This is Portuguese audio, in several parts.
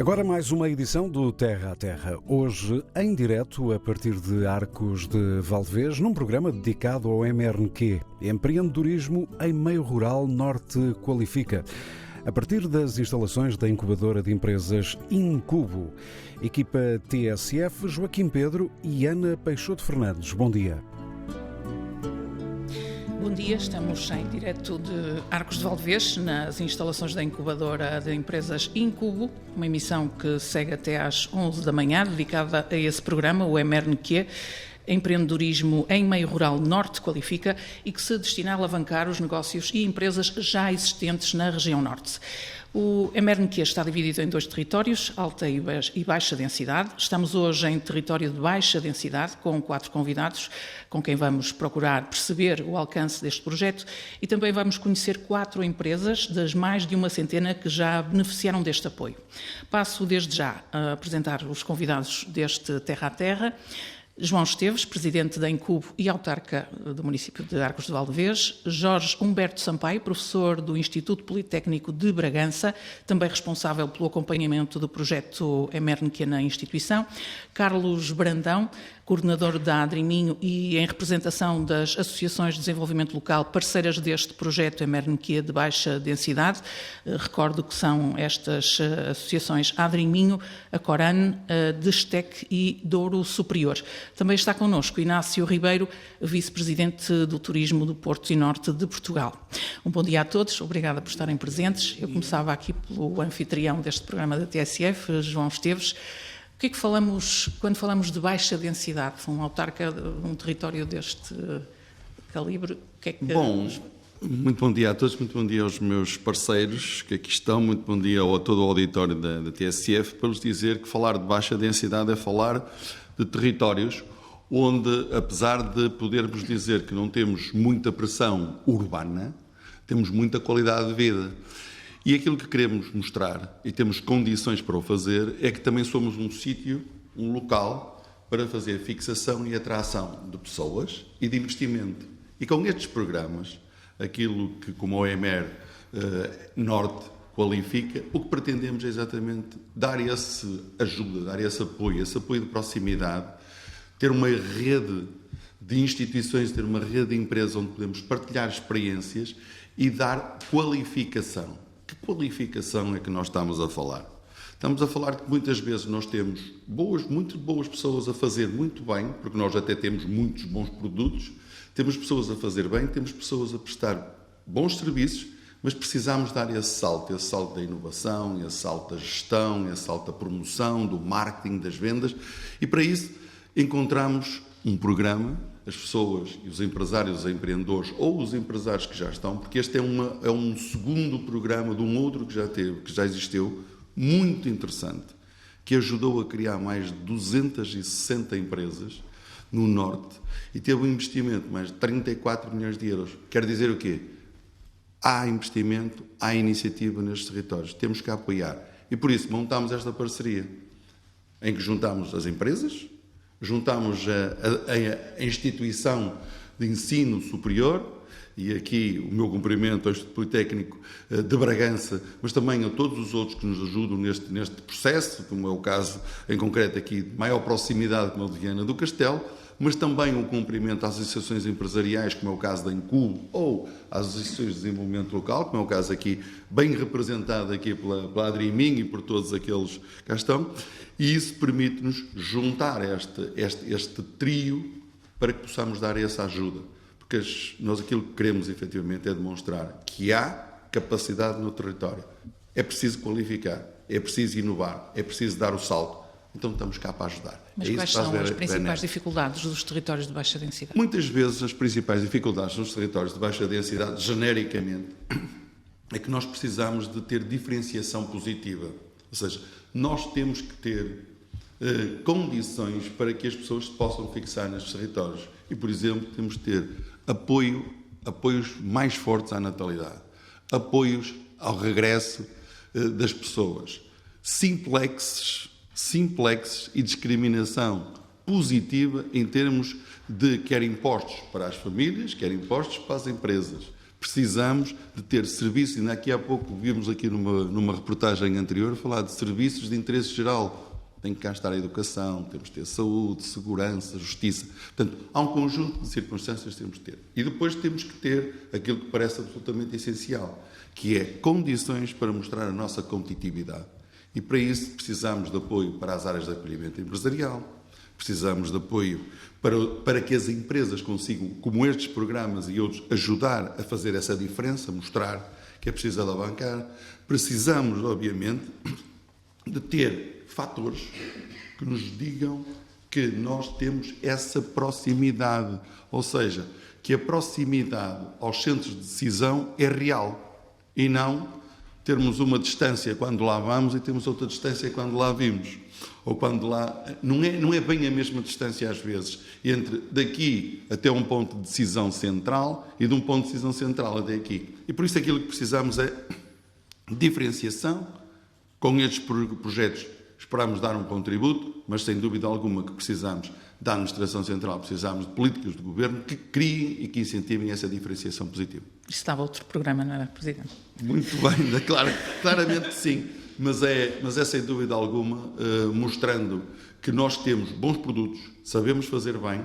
Agora mais uma edição do Terra a Terra, hoje em direto a partir de Arcos de Valdevez, num programa dedicado ao MRQ, Empreendedorismo em Meio Rural Norte Qualifica, a partir das instalações da incubadora de empresas Incubo. Equipa TSF, Joaquim Pedro e Ana Peixoto Fernandes. Bom dia. Bom dia, estamos em direto de Arcos de Valdevez, nas instalações da incubadora de empresas Incubo, uma emissão que segue até às 11 da manhã, dedicada a esse programa, o MRQ, Empreendedorismo em Meio Rural Norte Qualifica, e que se destina a alavancar os negócios e empresas já existentes na região Norte. O MRQ está dividido em dois territórios, alta e baixa densidade. Estamos hoje em território de baixa densidade, com 4 convidados, com quem vamos procurar perceber o alcance deste projeto, e também vamos conhecer 4 empresas das mais de uma centena que já beneficiaram deste apoio. Passo desde já a apresentar os convidados deste Terra a Terra. João Esteves, presidente da Incubo e autarca do município de Arcos de Valdevez. Jorge Humberto Sampaio, professor do Instituto Politécnico de Bragança, também responsável pelo acompanhamento do projeto MRQ na instituição. Carlos Brandão, coordenador da Adriminho e em representação das associações de desenvolvimento local parceiras deste projeto MRQ de baixa densidade. Recordo que são estas associações Adriminho, a Coran, a Destec e Douro Superior. Também está connosco Inácio Ribeiro, vice-presidente do Turismo do Porto e Norte de Portugal. Um bom dia a todos, obrigada por estarem presentes. Eu começava aqui pelo anfitrião deste programa da TSF, João Esteves. O que é que falamos quando falamos de baixa densidade? Um autarca de um território deste calibre, o que é que... Bom, muito bom dia a todos, muito bom dia aos meus parceiros que aqui estão, muito bom dia a todo o auditório da TSF, para vos dizer que falar de baixa densidade é falar de territórios onde, apesar de podermos dizer que não temos muita pressão urbana, temos muita qualidade de vida. E aquilo que queremos mostrar, e temos condições para o fazer, é que também somos um sítio, um local, para fazer fixação e atração de pessoas e de investimento. E com estes programas, aquilo que como o OMR Norte qualifica, o que pretendemos é exatamente dar essa ajuda, dar esse apoio de proximidade, ter uma rede de instituições, ter uma rede de empresas onde podemos partilhar experiências e dar qualificação. Que qualificação é que nós estamos a falar? Estamos a falar que muitas vezes nós temos muito boas pessoas a fazer muito bem, porque nós até temos muitos bons produtos, temos pessoas a fazer bem, temos pessoas a prestar bons serviços, mas precisamos dar esse salto da inovação, esse salto da gestão, esse salto da promoção, do marketing, das vendas, e para isso encontramos um programa, as pessoas e os empresários, os empreendedores ou os empresários que já estão, porque este é um segundo programa de um outro que já existiu, muito interessante, que ajudou a criar mais de 260 empresas no Norte e teve um investimento de mais de 34 milhões de euros. Quer dizer o quê? Há investimento, há iniciativa nestes territórios, temos que apoiar. E por isso montámos esta parceria, em que juntamos as empresas, juntamos a instituição de ensino superior, e aqui o meu cumprimento ao Instituto Politécnico de Bragança, mas também a todos os outros que nos ajudam neste processo, como é o caso em concreto aqui de maior proximidade com a de Viana do Castelo, mas também um cumprimento às associações empresariais, como é o caso da Incubo, ou às associações de desenvolvimento local, como é o caso aqui, bem representado aqui pela Adriminho e por todos aqueles que cá estão, e isso permite-nos juntar este trio para que possamos dar essa ajuda. Porque nós aquilo que queremos, efetivamente, é demonstrar que há capacidade no território. É preciso qualificar, é preciso inovar, é preciso dar o salto. Então estamos cá para ajudar. Mas quais são as principais dificuldades dos territórios de baixa densidade? Muitas vezes as principais dificuldades dos territórios de baixa densidade, genericamente, é que nós precisamos de ter diferenciação positiva. Ou seja, nós temos que ter condições para que as pessoas se possam fixar nestes territórios. E, por exemplo, temos que ter apoios mais fortes à natalidade, apoios ao regresso das pessoas, simplexes e discriminação positiva em termos de quer impostos para as famílias, quer impostos para as empresas, Precisamos de ter serviços, e daqui a pouco vimos aqui numa reportagem anterior falar de serviços de interesse geral. Tem que cá estar a educação, temos de ter saúde, segurança, justiça. Portanto, há um conjunto de circunstâncias que temos de ter. E depois temos que ter aquilo que parece absolutamente essencial, que é condições para mostrar a nossa competitividade. E para isso precisamos de apoio para as áreas de acolhimento empresarial, precisamos de apoio para que as empresas consigam, como estes programas e outros, ajudar a fazer essa diferença, mostrar que é preciso alavancar. Precisamos, obviamente, de ter fatores que nos digam que nós temos essa proximidade, ou seja, que a proximidade aos centros de decisão é real e não termos uma distância quando lá vamos e temos outra distância quando lá vimos. Ou quando lá... Não é bem a mesma distância às vezes, entre daqui até um ponto de decisão central e de um ponto de decisão central até aqui. E por isso aquilo que precisamos é diferenciação. Com estes projetos esperamos dar um contributo, mas sem dúvida alguma que precisamos da Administração Central, precisamos de políticas de governo que criem e que incentivem essa diferenciação positiva. Estava outro programa, não era, Presidente? Muito bem, claramente que sim, mas é sem dúvida alguma mostrando que nós temos bons produtos, sabemos fazer bem,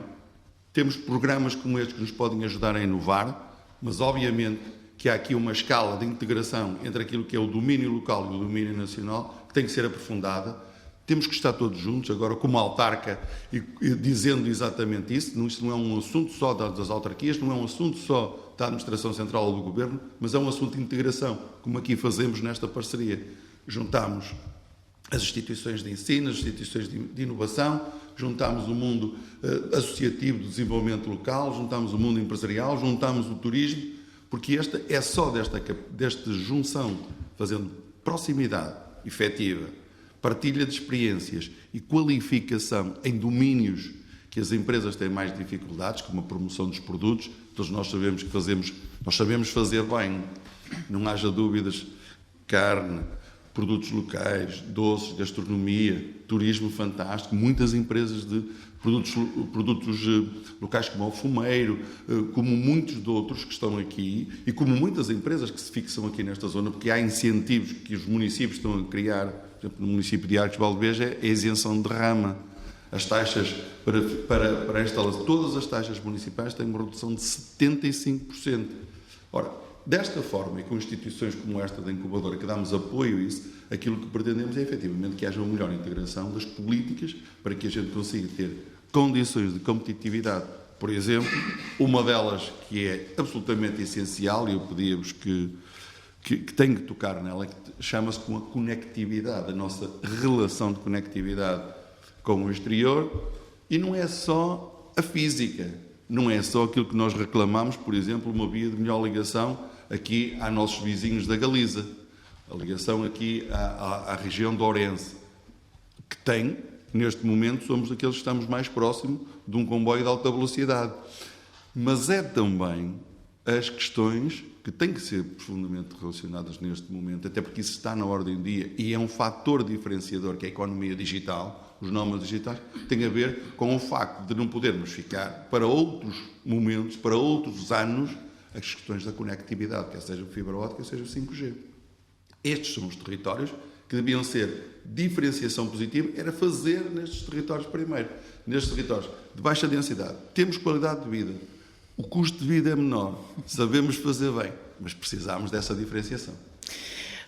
temos programas como este que nos podem ajudar a inovar, mas obviamente que há aqui uma escala de integração entre aquilo que é o domínio local e o domínio nacional que tem que ser aprofundada. Temos que estar todos juntos, agora como autarca, e dizendo exatamente isso. Isto não é um assunto só das autarquias, não é um assunto só da Administração Central ou do Governo, mas é um assunto de integração, como aqui fazemos nesta parceria. Juntamos as instituições de ensino, as instituições de inovação, juntamos o mundo associativo do desenvolvimento local, juntamos o mundo empresarial, juntamos o turismo, porque esta é só desta junção, fazendo proximidade efetiva, partilha de experiências e qualificação em domínios que as empresas têm mais dificuldades, como a promoção dos produtos. Todos nós sabemos que nós sabemos fazer bem, não haja dúvidas, carne, produtos locais, doces, gastronomia, turismo fantástico, muitas empresas de produtos locais como o fumeiro, como muitos de outros que estão aqui e como muitas empresas que se fixam aqui nesta zona, porque há incentivos que os municípios estão a criar. Por exemplo, no município de Arcos de Valdevez é a isenção de derrama. As taxas para a instalação, todas as taxas municipais têm uma redução de 75%. Ora, desta forma, e com instituições como esta da incubadora, que damos apoio a isso, aquilo que pretendemos é, efetivamente, que haja uma melhor integração das políticas para que a gente consiga ter condições de competitividade. Por exemplo, uma delas que é absolutamente essencial, e eu pedia-vos que tem que tocar nela, que chama-se com a conectividade, a nossa relação de conectividade com o exterior, e não é só a física, não é só aquilo que nós reclamamos, por exemplo, uma via de melhor ligação aqui a nossos vizinhos da Galiza, a ligação aqui à região de Ourense, que tem, neste momento, somos aqueles que estamos mais próximos de um comboio de alta velocidade. Mas é também as questões que têm que ser profundamente relacionadas neste momento, até porque isso está na ordem do dia e é um fator diferenciador, que é a economia digital, os nómadas digitais, tem a ver com o facto de não podermos ficar para outros momentos, para outros anos, as questões da conectividade, quer seja fibra óptica, quer seja 5G. Estes são os territórios que deviam ser diferenciação positiva, era fazer nestes territórios primeiro, nestes territórios de baixa densidade. Temos qualidade de vida, o custo de vida é menor, sabemos fazer bem, mas precisamos dessa diferenciação.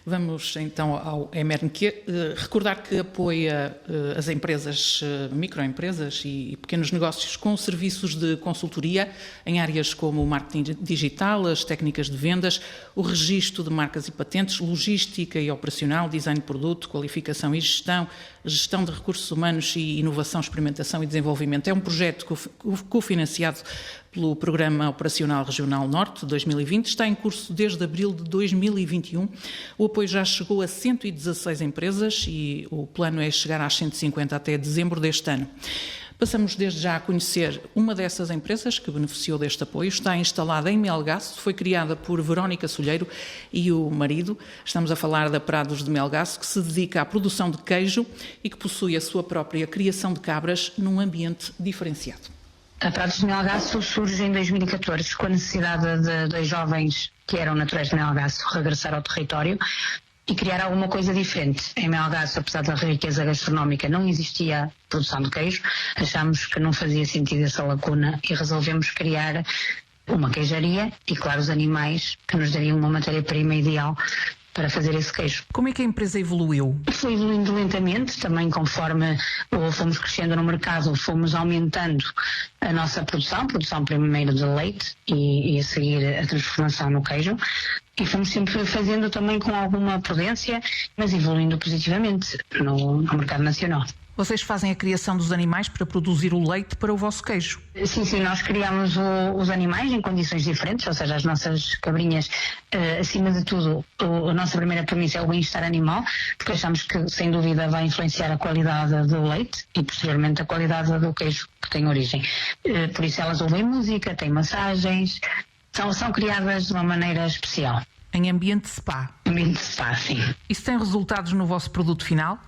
Vamos então ao MRQ. Recordar que apoia as empresas, microempresas e pequenos negócios com serviços de consultoria em áreas como o marketing digital, as técnicas de vendas, o registro de marcas e patentes, logística e operacional, design de produto, qualificação e gestão de recursos humanos e inovação, experimentação e desenvolvimento. É um projeto cofinanciado pelo Programa Operacional Regional Norte 2020, está em curso desde abril de 2021. O apoio já chegou a 116 empresas e o plano é chegar às 150 até dezembro deste ano. Passamos desde já a conhecer uma dessas empresas que beneficiou deste apoio. Está instalada em Melgaço, foi criada por Verónica Solheiro e o marido. Estamos a falar da Prados de Melgaço, que se dedica à produção de queijo e que possui a sua própria criação de cabras num ambiente diferenciado. A Prados de Melgaço surge em 2014 com a necessidade de dois jovens que eram naturais de Melgaço regressar ao território e criar alguma coisa diferente. Em Melgaço, apesar da riqueza gastronómica, não existia produção de queijo. Achámos que não fazia sentido essa lacuna e resolvemos criar uma queijaria e, claro, os animais que nos dariam uma matéria-prima ideal para fazer esse queijo. Como é que a empresa evoluiu? Foi evoluindo lentamente, também conforme fomos crescendo no mercado, fomos aumentando a nossa produção primeiro de leite e a seguir a transformação no queijo. E fomos sempre fazendo também com alguma prudência, mas evoluindo positivamente no mercado nacional. Vocês fazem a criação dos animais para produzir o leite para o vosso queijo? Sim, nós criamos os animais em condições diferentes, ou seja, as nossas cabrinhas, acima de tudo, a nossa primeira premissa é o bem-estar animal, porque achamos que, sem dúvida, vai influenciar a qualidade do leite e, posteriormente, a qualidade do queijo que tem origem. Por isso elas ouvem música, têm massagens, são criadas de uma maneira especial. Em ambiente de spa? Ambiente de spa, sim. Isso tem resultados no vosso produto final?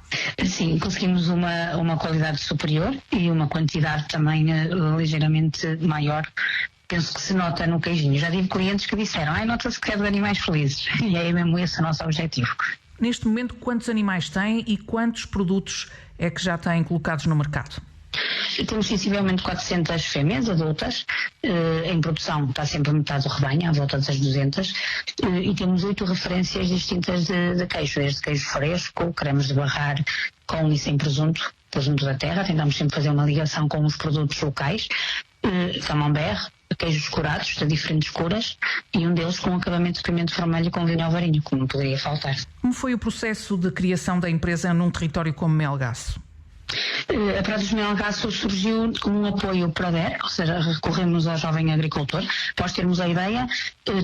Sim, conseguimos uma qualidade superior e uma quantidade também ligeiramente maior. Penso que se nota no queijinho. Já tive clientes que disseram, nota-se que é de animais felizes. E é mesmo esse o nosso objetivo. Neste momento, quantos animais têm e quantos produtos é que já têm colocados no mercado? Temos sensivelmente 400 fêmeas adultas, em produção está sempre metade do rebanho, à volta das 200, e temos 8 referências distintas de queijo, desde queijo fresco, cremes de barrar com e sem presunto da terra, tentamos sempre fazer uma ligação com os produtos locais, camembert, queijos curados de diferentes curas e um deles com acabamento de pimento vermelho com vinho alvarinho, como não poderia faltar. Como foi o processo de criação da empresa num território como Melgaço? A Prados Melgaço surgiu como um apoio para a DER, ou seja, recorremos ao jovem agricultor. Após termos a ideia,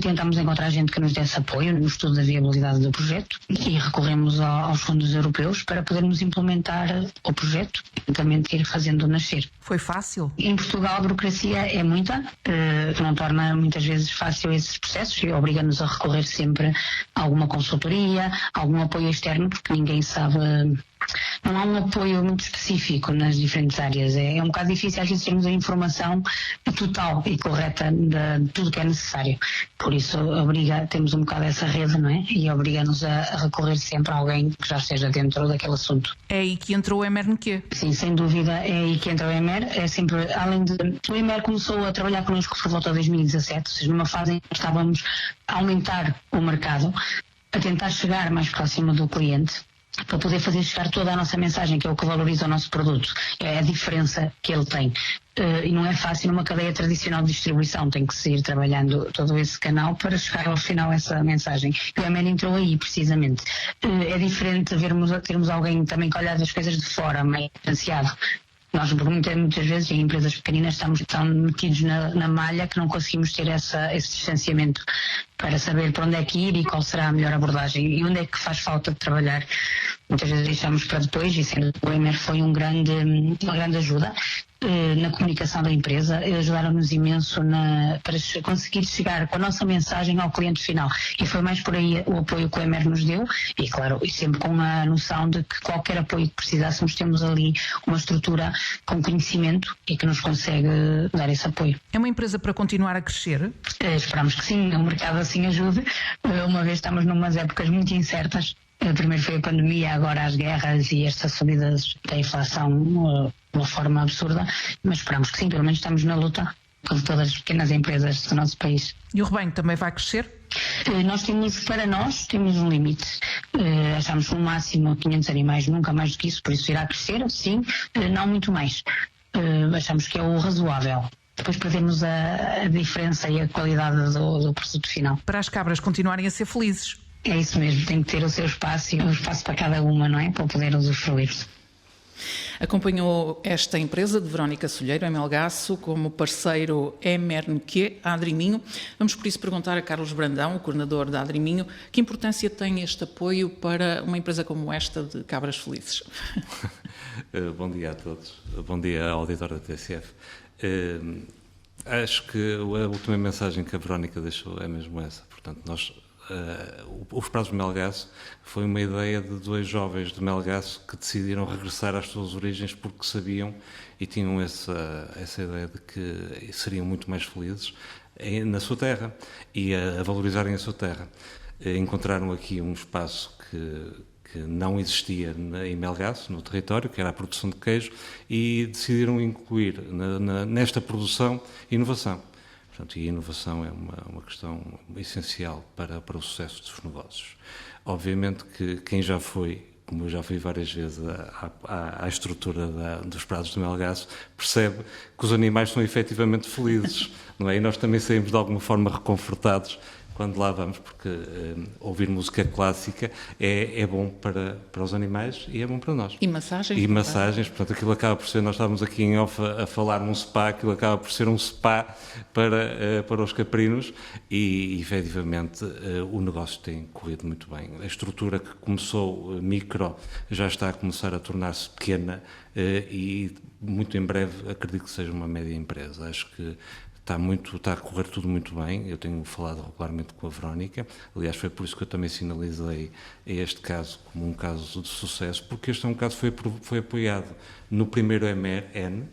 tentamos encontrar gente que nos desse apoio no estudo da viabilidade do projeto e recorremos aos fundos europeus para podermos implementar o projeto e também ir fazendo nascer. Foi fácil? Em Portugal a burocracia é muita, que não torna muitas vezes fácil esses processos e obriga-nos a recorrer sempre a alguma consultoria, algum apoio externo, porque ninguém sabe. Não há um apoio muito específico nas diferentes áreas. É um bocado difícil às vezes termos a informação total e correta de tudo que é necessário. Por isso temos um bocado essa rede, não é? E obriga-nos a recorrer sempre a alguém que já esteja dentro daquele assunto. É aí que entrou o EMER-NQ? Sim, sem dúvida é aí que entra o EMER. É sempre, além de... O EMER começou a trabalhar connosco por volta de 2017, ou seja, numa fase em que estávamos a aumentar o mercado, a tentar chegar mais próximo do cliente, para poder fazer chegar toda a nossa mensagem, que é o que valoriza o nosso produto. É a diferença que ele tem. E não é fácil numa cadeia tradicional de distribuição, tem que se ir trabalhando todo esse canal para chegar ao final essa mensagem. E o EMER entrou aí, precisamente. É diferente termos alguém também que olha as coisas de fora, meio distanciado. Nós, muitas vezes, em empresas pequeninas, estamos tão metidos na malha que não conseguimos ter esse distanciamento para saber para onde é que ir e qual será a melhor abordagem e onde é que faz falta de trabalhar. Muitas vezes deixamos para depois e sendo o EMER foi uma grande ajuda na comunicação da empresa, ajudaram-nos imenso para conseguir chegar com a nossa mensagem ao cliente final e foi mais por aí o apoio que o EMER nos deu e claro, e sempre com a noção de que qualquer apoio que precisássemos temos ali uma estrutura com conhecimento e que nos consegue dar esse apoio. É uma empresa para continuar a crescer? Esperamos que sim, o mercado assim ajude, uma vez estamos numas épocas muito incertas. Primeiro foi a pandemia, agora as guerras e estas subidas da inflação de uma forma absurda, mas esperamos que sim, pelo menos estamos na luta com todas as pequenas empresas do nosso país. E o rebanho também vai crescer? Para nós temos um limite. Achamos que no máximo 500 animais, nunca mais do que isso, por isso irá crescer, sim, não muito mais. Achamos que é o razoável. Depois perdemos a diferença e a qualidade do produto final. Para as cabras continuarem a ser felizes. É isso mesmo, tem que ter o seu espaço e um espaço para cada uma, não é? Para poder usufruir. Acompanhou esta empresa de Verónica Solheiro, em Melgaço, como parceiro EMER-NQ, a Adriminho. Vamos por isso perguntar a Carlos Brandão, o coordenador da Adriminho, que importância tem este apoio para uma empresa como esta de cabras felizes? Bom dia a todos. Bom dia ao auditor da TSF. Acho que a última mensagem que a Verónica deixou é mesmo essa. Portanto, os Prados de Melgaço foi uma ideia de 2 jovens de Melgaço que decidiram regressar às suas origens porque sabiam e tinham essa ideia de que seriam muito mais felizes na sua terra e a valorizarem a sua terra. Encontraram aqui um espaço que não existia em Melgaço, no território, que era a produção de queijo, e decidiram incluir nesta produção inovação. Portanto, e a inovação é uma questão essencial para o sucesso dos negócios. Obviamente que quem já foi, como eu já fui várias vezes à estrutura dos prados de Melgaço, percebe que os animais são efetivamente felizes, não é? E nós também saímos de alguma forma reconfortados quando lá vamos, porque ouvir música clássica é bom para os animais e é bom para nós. E massagens. E massagens, portanto, aquilo acaba por ser, nós estávamos aqui em off a falar num spa, aquilo acaba por ser um spa para os caprinos e efetivamente o negócio tem corrido muito bem. A estrutura que começou micro já está a começar a tornar-se pequena e muito em breve acredito que seja uma média empresa. Acho que está a correr tudo muito bem. Eu tenho falado regularmente com a Verónica. Aliás, foi por isso que eu também sinalizei este caso como um caso de sucesso, porque este é um caso que foi apoiado no primeiro MRN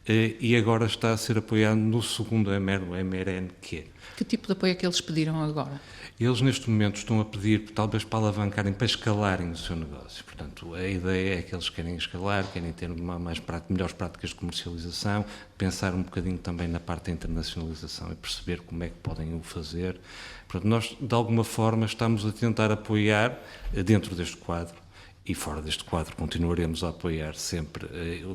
e agora está a ser apoiado no segundo MRN, o MRNQ. Que tipo de apoio é que eles pediram agora? Eles, neste momento, estão a pedir, talvez para alavancarem, para escalarem o seu negócio. Portanto, a ideia é que eles querem escalar, querem ter melhores práticas de comercialização, pensar um bocadinho também na parte da internacionalização e perceber como é que podem o fazer. Portanto, nós, de alguma forma, estamos a tentar apoiar dentro deste quadro e fora deste quadro continuaremos a apoiar sempre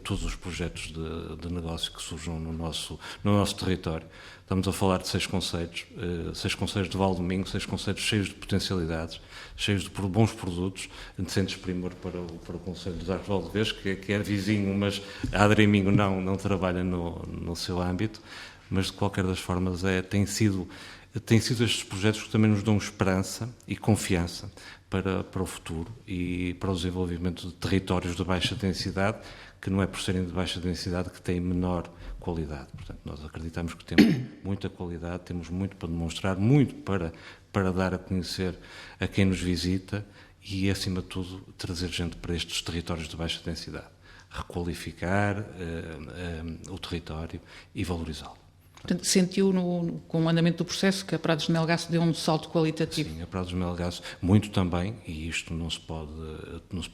todos os projetos de negócio que surjam no nosso território. Estamos a falar de 6 concelhos de Valdomingo, 6 concelhos cheios de potencialidades, cheios de bons produtos, antecedentes primor para o Concelho dos Arcos de Valdevez, que é vizinho, mas a Adreminho não trabalha no seu âmbito, mas de qualquer das formas tem sido estes projetos que também nos dão esperança e confiança para o futuro e para o desenvolvimento de territórios de baixa densidade, que não é por serem de baixa densidade que têm menor qualidade. Portanto, nós acreditamos que temos muita qualidade, temos muito para demonstrar, muito para dar a conhecer a quem nos visita e, acima de tudo, trazer gente para estes territórios de baixa densidade. Requalificar o território e valorizá-lo. Portanto, sentiu com o andamento do processo que a Prados de Melgaço deu um salto qualitativo? Sim, a Prados de Melgaço, muito também, e isto não se pode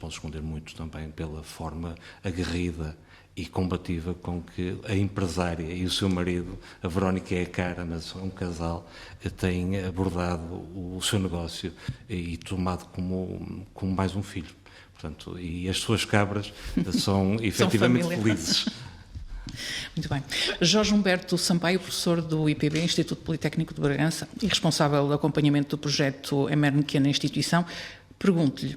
esconder muito também pela forma aguerrida e combativa com que a empresária e o seu marido, a Verónica é a cara, mas é um casal, têm abordado o seu negócio e tomado como mais um filho. Portanto, e as suas cabras são efetivamente felizes. Muito bem. Jorge Humberto Sampaio, professor do IPB, Instituto Politécnico de Bragança, e responsável do acompanhamento do projeto MRNQ na instituição, pergunto-lhe,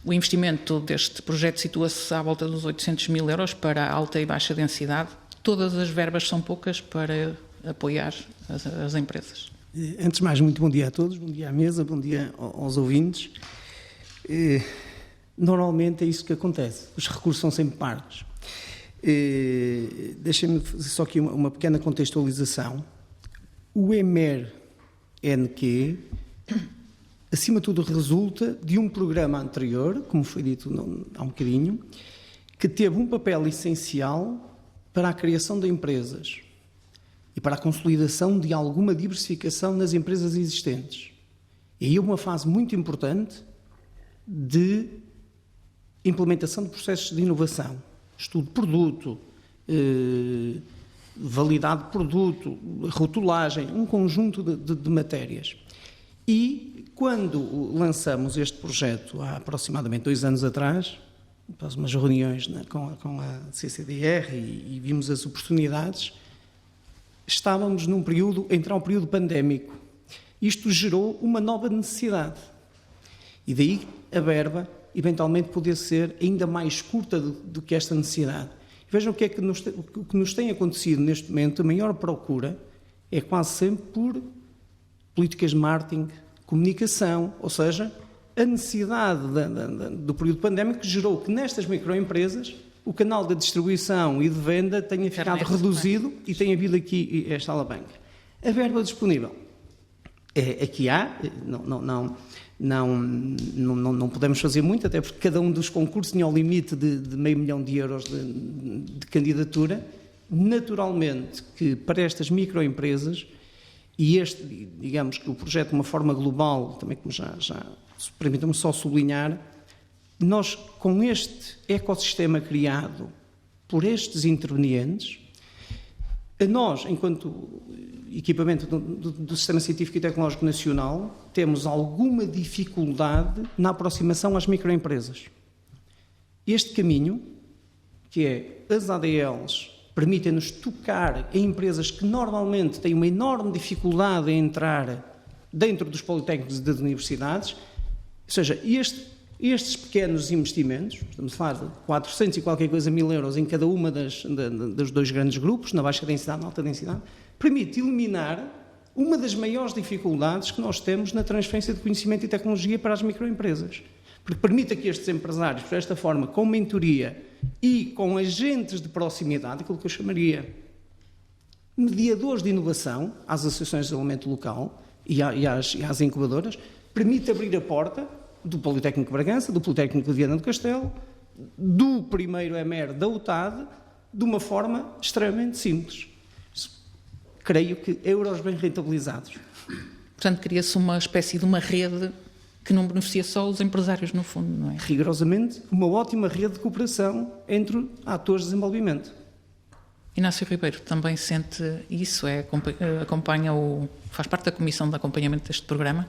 o investimento deste projeto situa-se à volta dos 800 mil euros para alta e baixa densidade. Todas as verbas são poucas para apoiar as empresas? Antes de mais, muito bom dia a todos, bom dia à mesa, bom dia aos ouvintes. Normalmente é isso que acontece, os recursos são sempre parcos. Deixem-me fazer só aqui uma pequena contextualização. O MRNQ, acima de tudo, resulta de um programa anterior, como foi dito há um bocadinho, que teve um papel essencial para a criação de empresas e para a consolidação de alguma diversificação nas empresas existentes. E aí uma fase muito importante de implementação de processos de inovação. Estudo de produto, validade de produto, rotulagem, um conjunto de matérias. E quando lançamos este projeto há aproximadamente 2 anos atrás, após umas reuniões com a CCDR e vimos as oportunidades, estávamos a entrar um período pandémico. Isto gerou uma nova necessidade. E daí a verba eventualmente poder ser ainda mais curta do que esta necessidade. Vejam o que nos tem acontecido neste momento. A maior procura é quase sempre por políticas de marketing, comunicação, ou seja, a necessidade do período pandémico gerou que nestas microempresas o canal de distribuição e de venda tenha ficado reduzido e tenha havido aqui esta alavanca. A verba disponível aqui há, não podemos fazer muito, até porque cada um dos concursos tinha o limite de €500 mil de candidatura. Naturalmente que para estas microempresas E digamos que o projeto de uma forma global, também como já permitam-me só sublinhar, nós com este ecossistema criado por estes intervenientes, nós, enquanto equipamento do Sistema Científico e Tecnológico Nacional, temos alguma dificuldade na aproximação às microempresas. Este caminho, que é as ADLs, permitem-nos tocar em empresas que normalmente têm uma enorme dificuldade em entrar dentro dos politécnicos e das universidades, ou seja, estes pequenos investimentos, estamos a falar de 400 e qualquer coisa mil euros em cada uma dos dois grandes grupos, na baixa densidade e na alta densidade, permite eliminar uma das maiores dificuldades que nós temos na transferência de conhecimento e tecnologia para as microempresas. Porque permite que estes empresários, por esta forma, com mentoria e com agentes de proximidade, aquilo que eu chamaria mediadores de inovação às associações de desenvolvimento local e às incubadoras, permite abrir a porta do Politécnico de Bragança, do Politécnico de Viana do Castelo, do primeiro EMER da UTAD, de uma forma extremamente simples. Creio que euros bem rentabilizados. Portanto, cria-se uma espécie de uma rede que não beneficia só os empresários, no fundo, não é? Rigorosamente, uma ótima rede de cooperação entre atores de desenvolvimento. Inácio Ribeiro também sente isso? Faz parte da comissão de acompanhamento deste programa?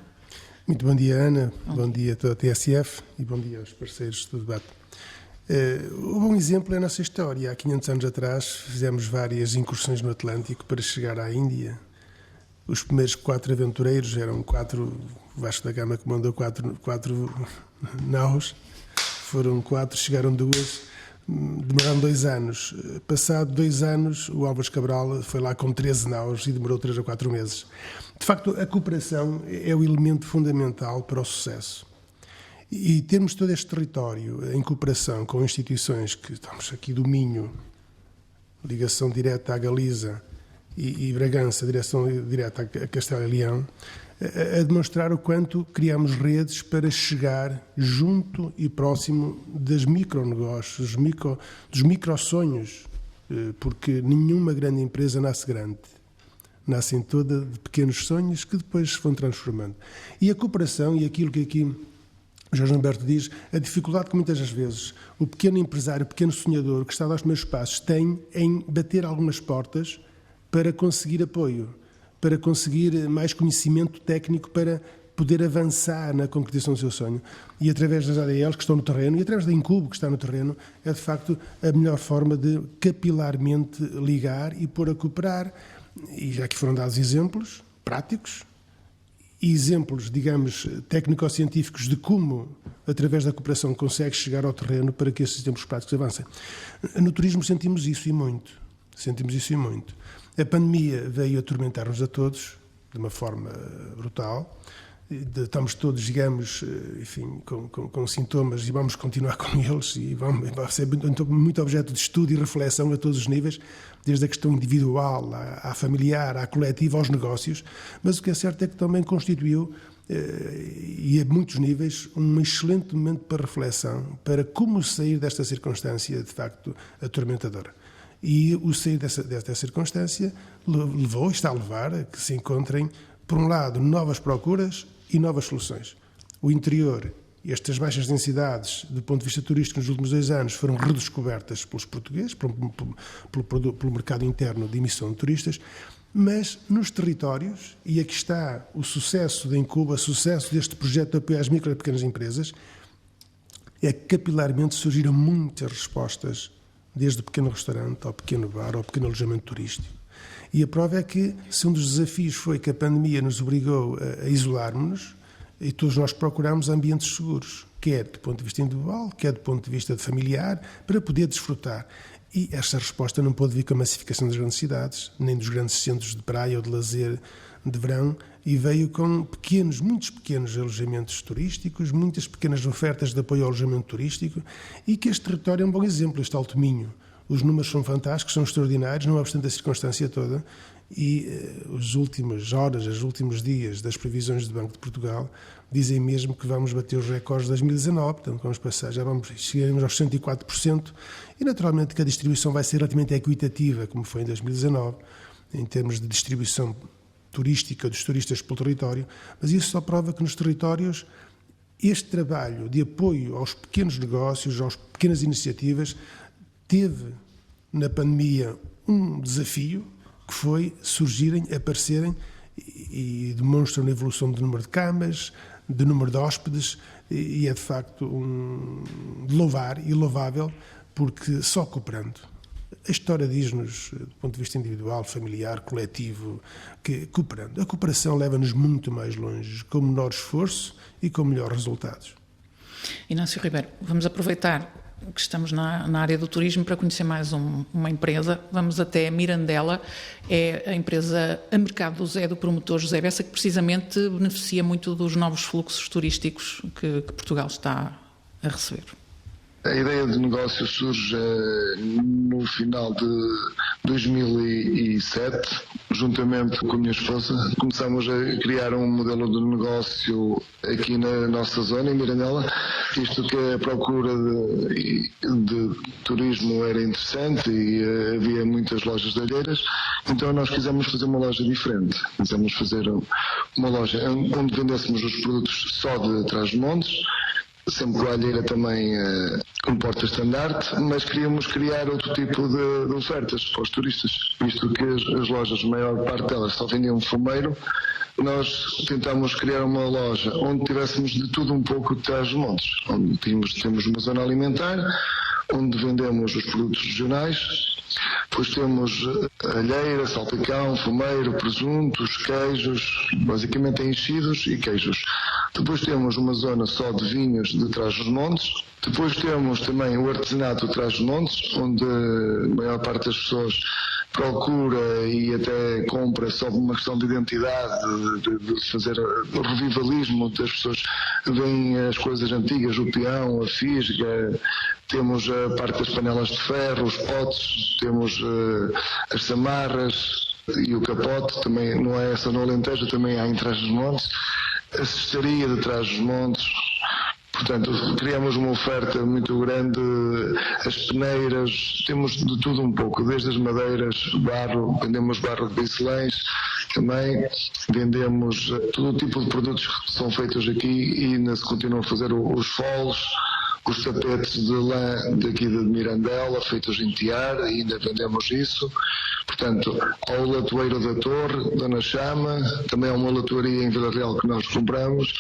Muito bom dia, Ana. Bom dia a toda a TSF e bom dia aos parceiros do debate. Um bom exemplo é a nossa história. Há 500 anos atrás fizemos várias incursões no Atlântico para chegar à Índia. Os primeiros 4 aventureiros eram 4, Vasco da Gama comandou 4 naus, foram 4, chegaram 2, demoraram 2 anos. Passado 2 anos, o Álvares Cabral foi lá com 13 naus e demorou 3 a 4 meses. De facto, a cooperação é o elemento fundamental para o sucesso. E termos todo este território em cooperação com instituições que estamos aqui do Minho, ligação direta à Galiza, e Bragança, direção direta a Castelo e Leão, a demonstrar o quanto criamos redes para chegar junto e próximo dos micronegócios, dos microsonhos, porque nenhuma grande empresa nasce grande. Nascem toda de pequenos sonhos que depois se vão transformando. E a cooperação, e aquilo que aqui o Jorge Humberto diz, a dificuldade que muitas das vezes o pequeno empresário, o pequeno sonhador que está aos primeiros passos tem em bater algumas portas para conseguir apoio, para conseguir mais conhecimento técnico para poder avançar na concretização do seu sonho. E através das ADLs que estão no terreno e através da Incubo que está no terreno, é de facto a melhor forma de capilarmente ligar e pôr a cooperar. E já que foram dados exemplos práticos e exemplos, digamos, técnico-científicos de como, através da cooperação, consegue chegar ao terreno para que esses exemplos práticos avancem. No turismo sentimos isso e muito. A pandemia veio atormentar-nos a todos de uma forma brutal. Estamos todos, digamos, enfim, com sintomas e vamos continuar com eles e vai ser muito objeto de estudo e reflexão a todos os níveis, desde a questão individual, à familiar, à coletiva, aos negócios, mas o que é certo é que também constituiu, e a muitos níveis, um excelente momento para reflexão, para como sair desta circunstância, de facto, atormentadora. E o sair desta circunstância levou e está a levar a que se encontrem, por um lado, novas procuras e novas soluções. O interior, estas baixas densidades, do ponto de vista turístico, nos últimos 2 anos, foram redescobertas pelos portugueses, pelo mercado interno de emissão de turistas, mas nos territórios, e aqui está o sucesso da Incuba, o sucesso deste projeto de apoio às micro e pequenas empresas, é que capilarmente surgiram muitas respostas, desde o pequeno restaurante, ao pequeno bar, ao pequeno alojamento turístico. E a prova é que, se um dos desafios foi que a pandemia nos obrigou a isolarmos-nos, e todos nós procuramos ambientes seguros, quer do ponto de vista individual, quer do ponto de vista familiar, para poder desfrutar. E esta resposta não pode vir com a massificação das grandes cidades, nem dos grandes centros de praia ou de lazer de verão, e veio com muitos pequenos alojamentos turísticos, muitas pequenas ofertas de apoio ao alojamento turístico, e que este território é um bom exemplo, este Alto Minho. Os números são fantásticos, são extraordinários, não obstante a circunstância toda, e as últimas horas, os últimos dias das previsões do Banco de Portugal dizem mesmo que vamos bater os recordes de 2019, portanto vamos passar, chegaremos aos 104%, e naturalmente que a distribuição vai ser relativamente equitativa, como foi em 2019, em termos de distribuição turística dos turistas pelo território, mas isso só prova que nos territórios este trabalho de apoio aos pequenos negócios, às pequenas iniciativas, teve na pandemia um desafio que foi surgirem, aparecerem e demonstram a evolução do número de camas, do número de hóspedes, e é de facto de louvar e louvável, porque só cooperando. A história diz-nos, do ponto de vista individual, familiar, coletivo, que cooperando. A cooperação leva-nos muito mais longe, com menor esforço e com melhores resultados. Inácio Ribeiro, vamos aproveitar que estamos na área do turismo para conhecer mais uma empresa. Vamos até Mirandela, é a empresa A Mercado do Zé, do promotor José Bessa, que precisamente beneficia muito dos novos fluxos turísticos que Portugal está a receber. A ideia de negócio surge no final de 2007, juntamente com a minha esposa. Começámos a criar um modelo de negócio aqui na nossa zona, em Mirandela, visto que a procura de turismo era interessante e havia muitas lojas de alheiras, então nós quisemos fazer uma loja diferente. Quisemos fazer uma loja onde vendêssemos os produtos só de Trás-os-Montes, sempre com a alheira também com porta-estandarte, mas queríamos criar outro tipo de ofertas para os turistas, visto que as lojas, a maior parte delas, só vendiam fumeiro. Nós tentámos criar uma loja onde tivéssemos de tudo um pouco de Trás-os-Montes, onde temos uma zona alimentar, onde vendemos os produtos regionais. Depois temos alheira, salpicão, fumeiro, presuntos, queijos, basicamente enchidos e queijos. Depois temos uma zona só de vinhos de Trás-os-Montes. Depois temos também o artesanato de Trás-os-Montes, onde a maior parte das pessoas procura e até compra só por uma questão de identidade, de fazer o revivalismo das pessoas. Veem as coisas antigas, o peão, a fisga, temos a parte das panelas de ferro, os potes, temos as samarras e o capote, também não é essa no Alentejo, também há em Trás-os-Montes, a cestaria de Trás-os-Montes. Portanto, criamos uma oferta muito grande, as peneiras, temos de tudo um pouco, desde as madeiras, barro, vendemos barro de bicelães, também vendemos todo o tipo de produtos que são feitos aqui e ainda se continuam a fazer os foles, os tapetes de lã daqui de Mirandela, feitos em tiar, ainda vendemos isso. Portanto, ao latoeiro da Torre, Dona Chama, também há uma latoaria em Vila Real que nós compramos,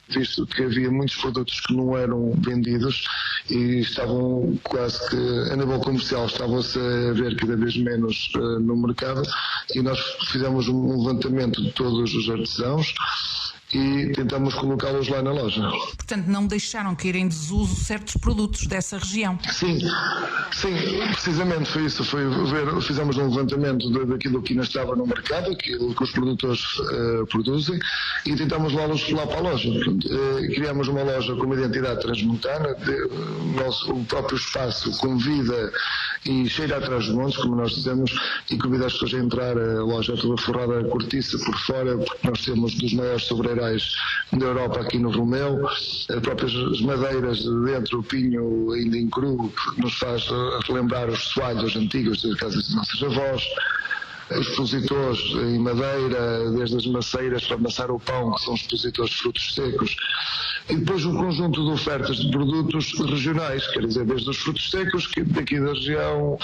visto que havia muitos produtos que não eram vendidos e estavam quase que, a nível comercial, estavam-se a ver cada vez menos no mercado, e nós fizemos um levantamento de todos os artesãos e tentamos colocá-los lá na loja. Portanto, não deixaram cair em desuso certos produtos dessa região? Sim, precisamente foi isso. Fizemos um levantamento daquilo que ainda estava no mercado, aquilo que os produtores produzem, e tentamos levá-los lá para a loja. Criamos uma loja com uma identidade transmontana, o próprio espaço convida e cheira a Trás-os-Montes, como nós dizemos, e convida as pessoas a entrar. A loja toda forrada a cortiça por fora, porque nós temos dos maiores sobreirais da Europa aqui no Romeu, as próprias madeiras de dentro, o pinho ainda em cru, que nos faz relembrar os soalhos antigos das casas dos nossos avós, os expositores em madeira, desde as maceiras para amassar o pão, que são expositores de frutos secos, e depois um conjunto de ofertas de produtos regionais, quer dizer, desde os frutos secos, que daqui da região,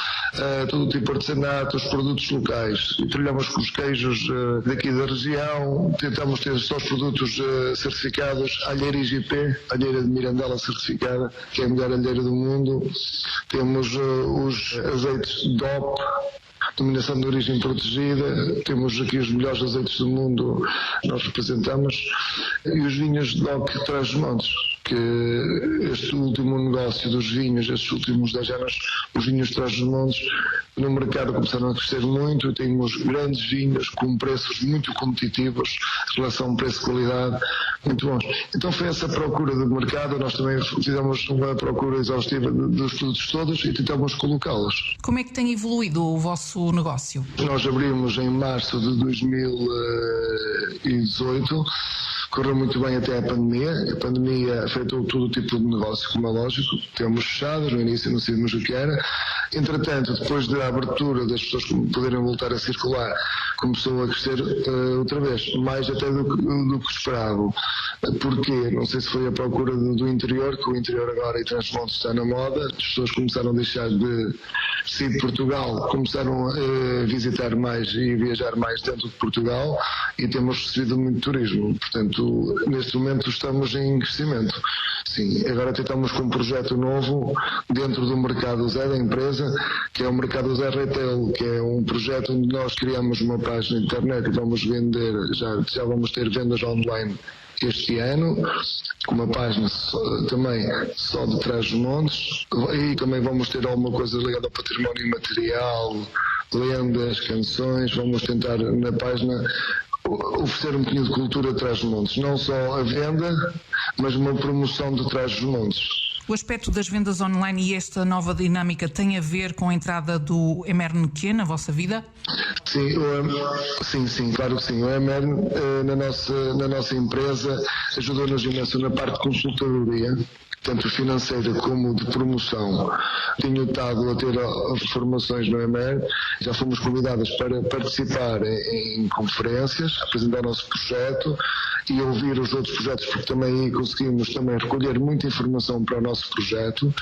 todo tipo de artesanato, os produtos locais, e trabalhamos com os queijos daqui da região, tentamos ter só os produtos certificados, alheira IGP, alheira de Mirandela certificada, que é a melhor alheira do mundo, temos os azeites DOP, denominação de origem protegida, temos aqui os melhores azeites do mundo, nós representamos, e os vinhos de DOC Trás-os-Montes, que este último negócio dos vinhos, estes últimos 10 anos, os vinhos de Trás-os-Montes no mercado começaram a crescer muito, temos grandes vinhos com preços muito competitivos, relação preço-qualidade, muito bons. Então foi essa procura do mercado, nós também fizemos uma procura exaustiva dos produtos todos e tentamos colocá-los. Como é que tem evoluído o vosso negócio? Nós abrimos em março de 2018, correu muito bem até a pandemia. A pandemia afetou todo o tipo de negócio, como é lógico. Temos fechados, no início não sabíamos o que era. Entretanto, depois da abertura das pessoas poderem voltar a circular, começou a crescer outra vez, mais até do que esperavam. Porquê? Não sei se foi a procura do interior, que o interior agora e Trás-os-Montes está na moda. As pessoas começaram a deixar de sair de Portugal, começaram a visitar mais e viajar mais dentro de Portugal e temos recebido muito turismo. Portanto, neste momento estamos em crescimento. Sim, agora tentamos com um projeto novo dentro do Mercado Zé da empresa, que é o Mercado Zé Retail, que é um projeto onde nós criamos uma página de internet e vamos vender, já vamos ter vendas online este ano, com uma página também só de Trás-os-Montes, e também vamos ter alguma coisa ligada ao património imaterial, lendas, canções. Vamos tentar na página oferecer um bocadinho de cultura de Trás-os-Montes, não só a venda, mas uma promoção de Trás-os-Montes. O aspecto das vendas online e esta nova dinâmica tem a ver com a entrada do MRNQ na vossa vida? Sim, claro que sim. O MR na nossa empresa ajudou-nos imenso na parte de consultoria, tanto financeira como de promoção. Tenho estado a ter formações no MR, já fomos convidados para participar em conferências, apresentar o nosso projeto e ouvir os outros projetos, porque também aí conseguimos também recolher muita informação para o nosso projeto.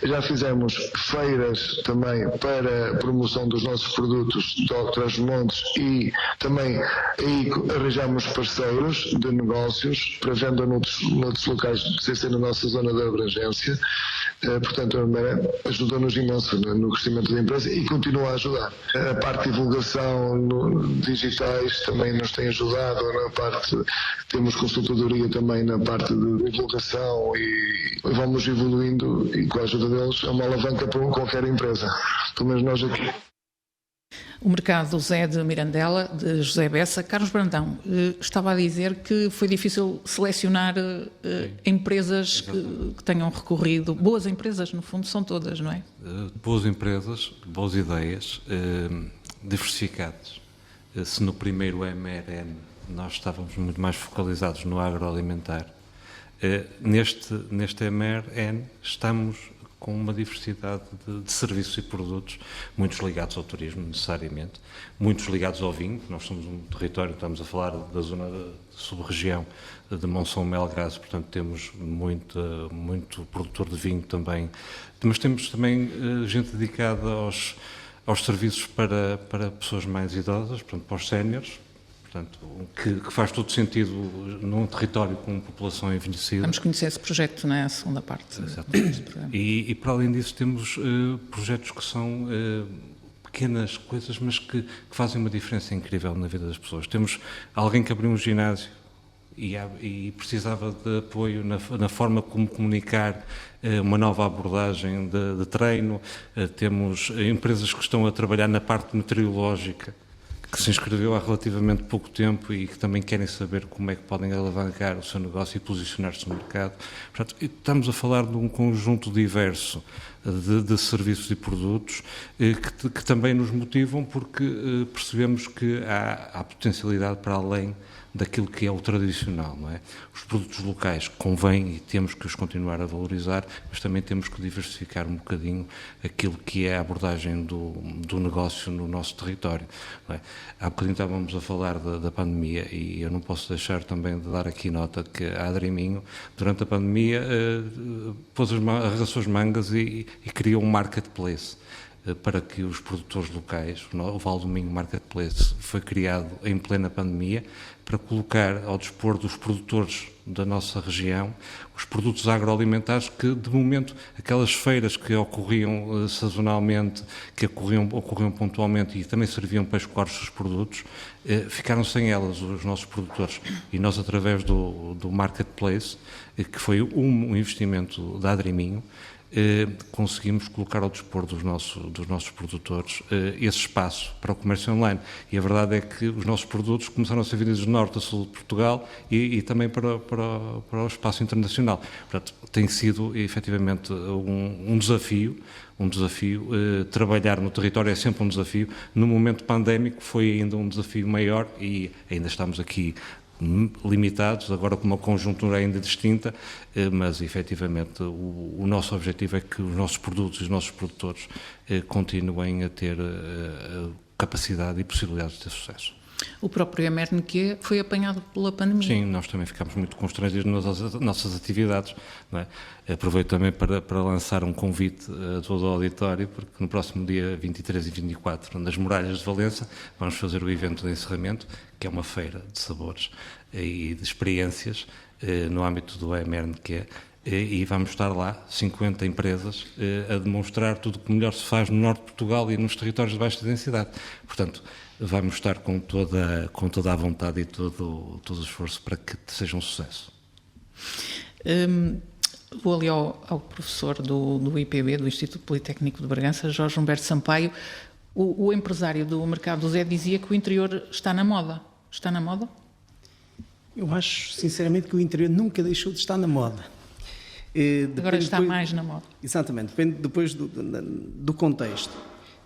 Já fizemos feiras também para promoção dos nossos produtos de Trás-os-Montes e também aí arranjamos parceiros de negócios para venda noutros locais, sem ser na nossa zona de abrangência. Portanto, ajudou-nos imenso no crescimento da empresa e continua a ajudar. A parte de divulgação digitais também nos tem ajudado, temos consultoria também na parte de divulgação e vamos evoluindo e com a ajuda deles é uma alavanca para qualquer empresa, pelo menos nós aqui. O Mercado Zé de Mirandela, de José Bessa. Carlos Brandão, estava a dizer que foi difícil selecionar empresas que tenham recorrido, boas empresas, no fundo são todas, não é? Boas empresas, boas ideias, diversificadas. Se no primeiro MRN nós estávamos muito mais focalizados no agroalimentar, neste MRN estamos com uma diversidade de serviços e produtos, muitos ligados ao turismo, necessariamente, muitos ligados ao vinho. Nós somos um território, estamos a falar da zona da sub-região de Monção-Melgaço, portanto temos muito produtor de vinho também, mas temos também gente dedicada aos serviços para pessoas mais idosas, portanto para os séniores, portanto, que faz todo sentido num território com população envelhecida. Vamos conhecer esse projeto na segunda parte deste programa. E para além disso temos projetos que são pequenas coisas, mas que fazem uma diferença incrível na vida das pessoas. Temos alguém que abriu um ginásio e precisava de apoio na forma como comunicar uma nova abordagem de treino. Temos empresas que estão a trabalhar na parte meteorológica, que se inscreveu há relativamente pouco tempo e que também querem saber como é que podem alavancar o seu negócio e posicionar-se no mercado. Portanto, estamos a falar de um conjunto diverso de serviços e produtos que também nos motivam, porque percebemos que há potencialidade para além daquilo que é o tradicional, não é? Os produtos locais convém e temos que os continuar a valorizar, mas também temos que diversificar um bocadinho aquilo que é a abordagem do negócio no nosso território, não é? Há bocadinho estávamos a falar da pandemia e eu não posso deixar também de dar aqui nota que a Adriminho, durante a pandemia, arregaçou as mangas e criou um marketplace para que os produtores locais, o Val do Minho Marketplace foi criado em plena pandemia para colocar ao dispor dos produtores da nossa região os produtos agroalimentares que, de momento, aquelas feiras que ocorriam sazonalmente, que ocorriam pontualmente e também serviam para escoar os seus produtos, ficaram sem elas, os nossos produtores. E nós, através do Marketplace, que foi um investimento da Adriminho, conseguimos colocar ao dispor dos nossos produtores esse espaço para o comércio online. E a verdade é que os nossos produtos começaram a ser vendidos do norte a sul de Portugal e também para o espaço internacional. Portanto, tem sido efetivamente um desafio. Trabalhar no território é sempre um desafio. No momento pandémico foi ainda um desafio maior e ainda estamos aqui limitados, agora com uma conjuntura ainda distinta, mas efetivamente o nosso objetivo é que os nossos produtos e os nossos produtores continuem a ter capacidade e possibilidades de ter sucesso. O próprio MRNQ foi apanhado pela pandemia. Sim, nós também ficámos muito constrangidos nas nossas atividades. Não é? Aproveito também para lançar um convite a todo o auditório, porque no próximo dia 23 e 24, nas Muralhas de Valença, vamos fazer o evento de encerramento, que é uma feira de sabores e de experiências no âmbito do MRNQ, e vamos estar lá, 50 empresas, a demonstrar tudo o que melhor se faz no norte de Portugal e nos territórios de baixa densidade. Portanto, vamos estar com toda a vontade e todo o esforço para que seja um sucesso. Vou ali ao professor do IPB, do Instituto Politécnico de Bragança, Jorge Humberto Sampaio. O empresário do mercado do Zé dizia que o interior está na moda. Está na moda? Eu acho, sinceramente, que o interior nunca deixou de estar na moda. Agora está mais na moda. Exatamente, depende depois do contexto.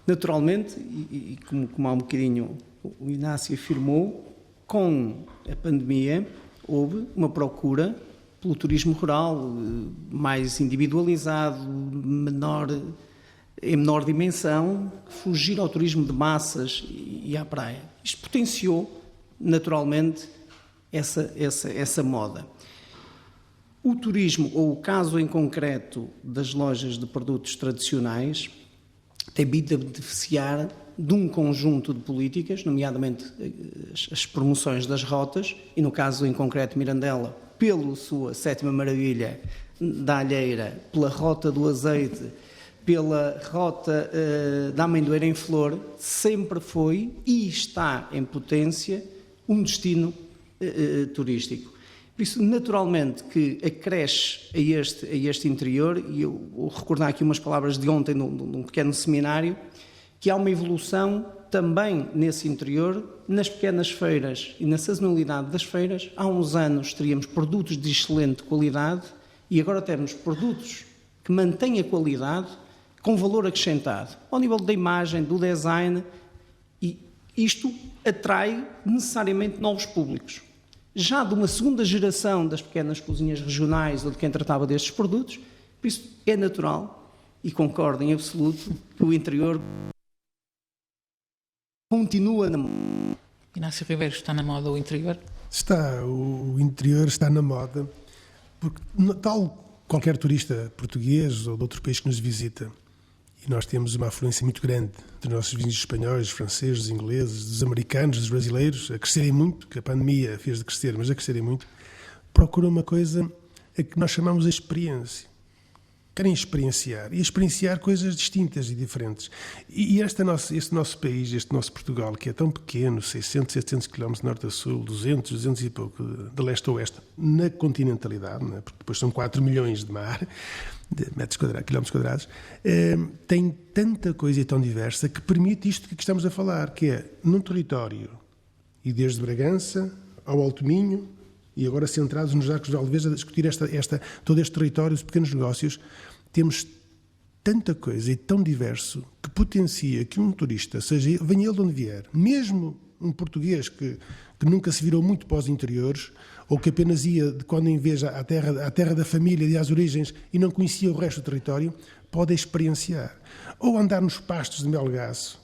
Naturalmente, e como há um bocadinho o Inácio afirmou, com a pandemia houve uma procura pelo turismo rural mais individualizado, em menor dimensão, fugir ao turismo de massas e à praia. Isto potenciou, naturalmente, essa moda. O turismo, ou o caso em concreto das lojas de produtos tradicionais, tem vindo a beneficiar de um conjunto de políticas, nomeadamente as promoções das rotas, e no caso em concreto Mirandela, pela sua sétima maravilha da alheira, pela rota do azeite, pela rota da amendoeira em flor, sempre foi e está em potência um destino turístico. Por isso, naturalmente, que acresce a este interior, e eu vou recordar aqui umas palavras de ontem num pequeno seminário, que há uma evolução também nesse interior, nas pequenas feiras e na sazonalidade das feiras. Há uns anos teríamos produtos de excelente qualidade e agora temos produtos que mantêm a qualidade com valor acrescentado, ao nível da imagem, do design, e isto atrai necessariamente novos públicos. Já de uma segunda geração das pequenas cozinhas regionais ou de quem tratava destes produtos, por isso é natural, e concordo em absoluto, que o interior continua na moda. Inácio Ribeiro, está na moda o interior? Está, o interior está na moda, porque tal qualquer turista português ou de outro país que nos visita, e nós temos uma afluência muito grande dos nossos vizinhos espanhóis, franceses, ingleses, dos americanos, dos brasileiros, a crescerem muito, que a pandemia fez de crescer, mas a crescerem muito, procuram uma coisa a que nós chamamos de experiência. Querem experienciar, e experienciar coisas distintas e diferentes. E este nosso país, este nosso Portugal, que é tão pequeno, 600, 700 km de norte a sul, 200 e pouco de leste a oeste, na continentalidade, né? Porque depois são 4 milhões de mar, de quilómetros quadrados, tem tanta coisa e tão diversa que permite isto que estamos a falar, que é num território, e desde Bragança ao Alto Minho, e agora centrados nos Arcos de Valdevez a discutir todo este território de pequenos negócios, temos tanta coisa e tão diverso que potencia que um turista, venha ele de onde vier, mesmo um português que nunca se virou muito para os interiores, ou que apenas ia de quando em vez à terra da família e às origens e não conhecia o resto do território, pode experienciar. Ou andar nos pastos de Melgaço,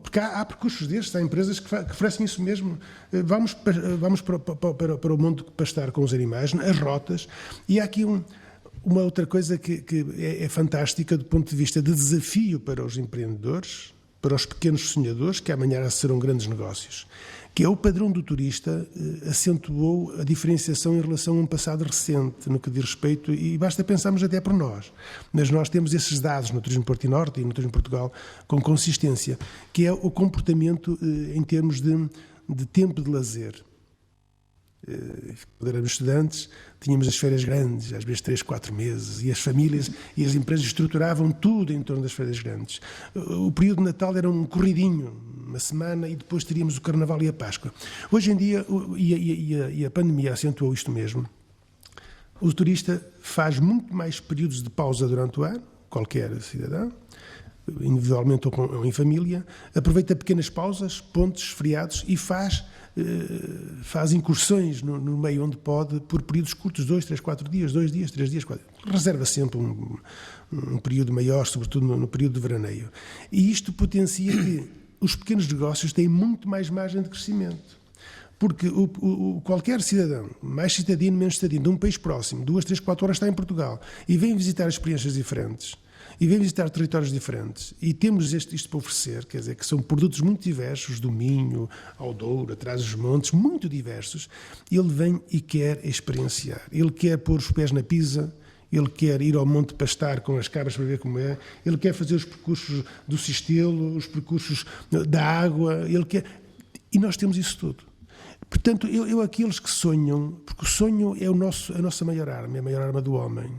porque há percursos destes, há empresas que oferecem isso mesmo. Vamos para o mundo pastar com os animais, as rotas, e há aqui uma outra coisa que é fantástica do ponto de vista de desafio para os empreendedores, para os pequenos sonhadores, que amanhã serão grandes negócios, que é o padrão do turista acentuou a diferenciação em relação a um passado recente, no que diz respeito, e basta pensarmos até por nós. Mas nós temos esses dados no Turismo Porto e Norte e no Turismo Portugal com consistência, que é o comportamento em termos de tempo de lazer. Quando éramos estudantes, tínhamos as férias grandes, às vezes 3, 4 meses, e as famílias e as empresas estruturavam tudo em torno das férias grandes. O período de Natal era um corridinho, uma semana, e depois teríamos o Carnaval e a Páscoa. Hoje em dia, e a pandemia acentuou isto mesmo, o turista faz muito mais períodos de pausa durante o ano, qualquer cidadão, individualmente ou em família, aproveita pequenas pausas, pontes, feriados e faz incursões no meio onde pode, por períodos curtos, 2, 3, 4 dias, 2 dias, 3 dias, 4 dias. Reserva sempre um período maior, sobretudo no período de veraneio. E isto potencia que os pequenos negócios têm muito mais margem de crescimento. Porque qualquer cidadão, mais citadino, menos citadino, de um país próximo, 2, 3, 4 horas está em Portugal e vem visitar experiências diferentes, e vem visitar territórios diferentes, e temos isto para oferecer, quer dizer, que são produtos muito diversos, do Minho ao Douro, atrás dos montes, muito diversos. Ele vem e quer experienciar, ele quer pôr os pés na pisa, ele quer ir ao monte pastar com as cabras para ver como é, ele quer fazer os percursos do Sistelo, os percursos da água, ele quer... E nós temos isso tudo. Portanto, aqueles que sonham, porque o sonho é a nossa maior arma, é a maior arma do homem,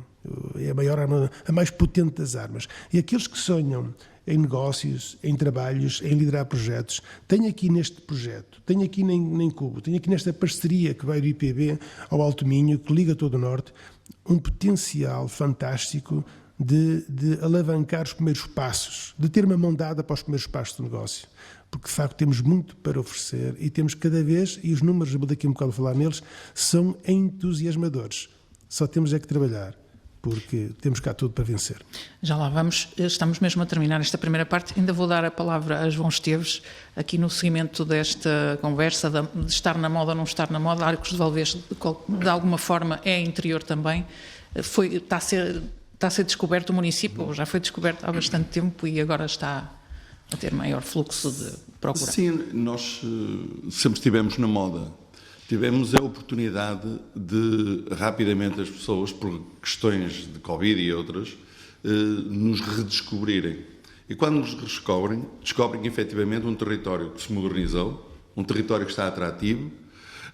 é a maior arma, a mais potente das armas. E aqueles que sonham em negócios, em trabalhos, em liderar projetos, tem aqui neste projeto, tem aqui na Incubo, tem aqui nesta parceria que vai do IPB ao Alto Minho, que liga todo o Norte, um potencial fantástico de alavancar os primeiros passos, de ter uma mão dada para os primeiros passos do negócio. Porque, de facto, temos muito para oferecer e temos cada vez, e os números, daqui a um bocado a falar neles, são entusiasmadores. Só temos é que trabalhar, porque temos cá tudo para vencer. Já lá vamos, estamos mesmo a terminar esta primeira parte. Ainda vou dar a palavra a João Esteves, aqui no seguimento desta conversa, de estar na moda ou não estar na moda. Arcos de Valdevez, de alguma forma, é interior também. Está a ser descoberto o município, já foi descoberto há bastante tempo e agora está a ter maior fluxo de procura. Sim, nós sempre estivemos na moda. Tivemos a oportunidade de, rapidamente, as pessoas, por questões de Covid e outras, nos redescobrirem. E quando nos redescobrem, descobrem efetivamente um território que se modernizou, um território que está atrativo,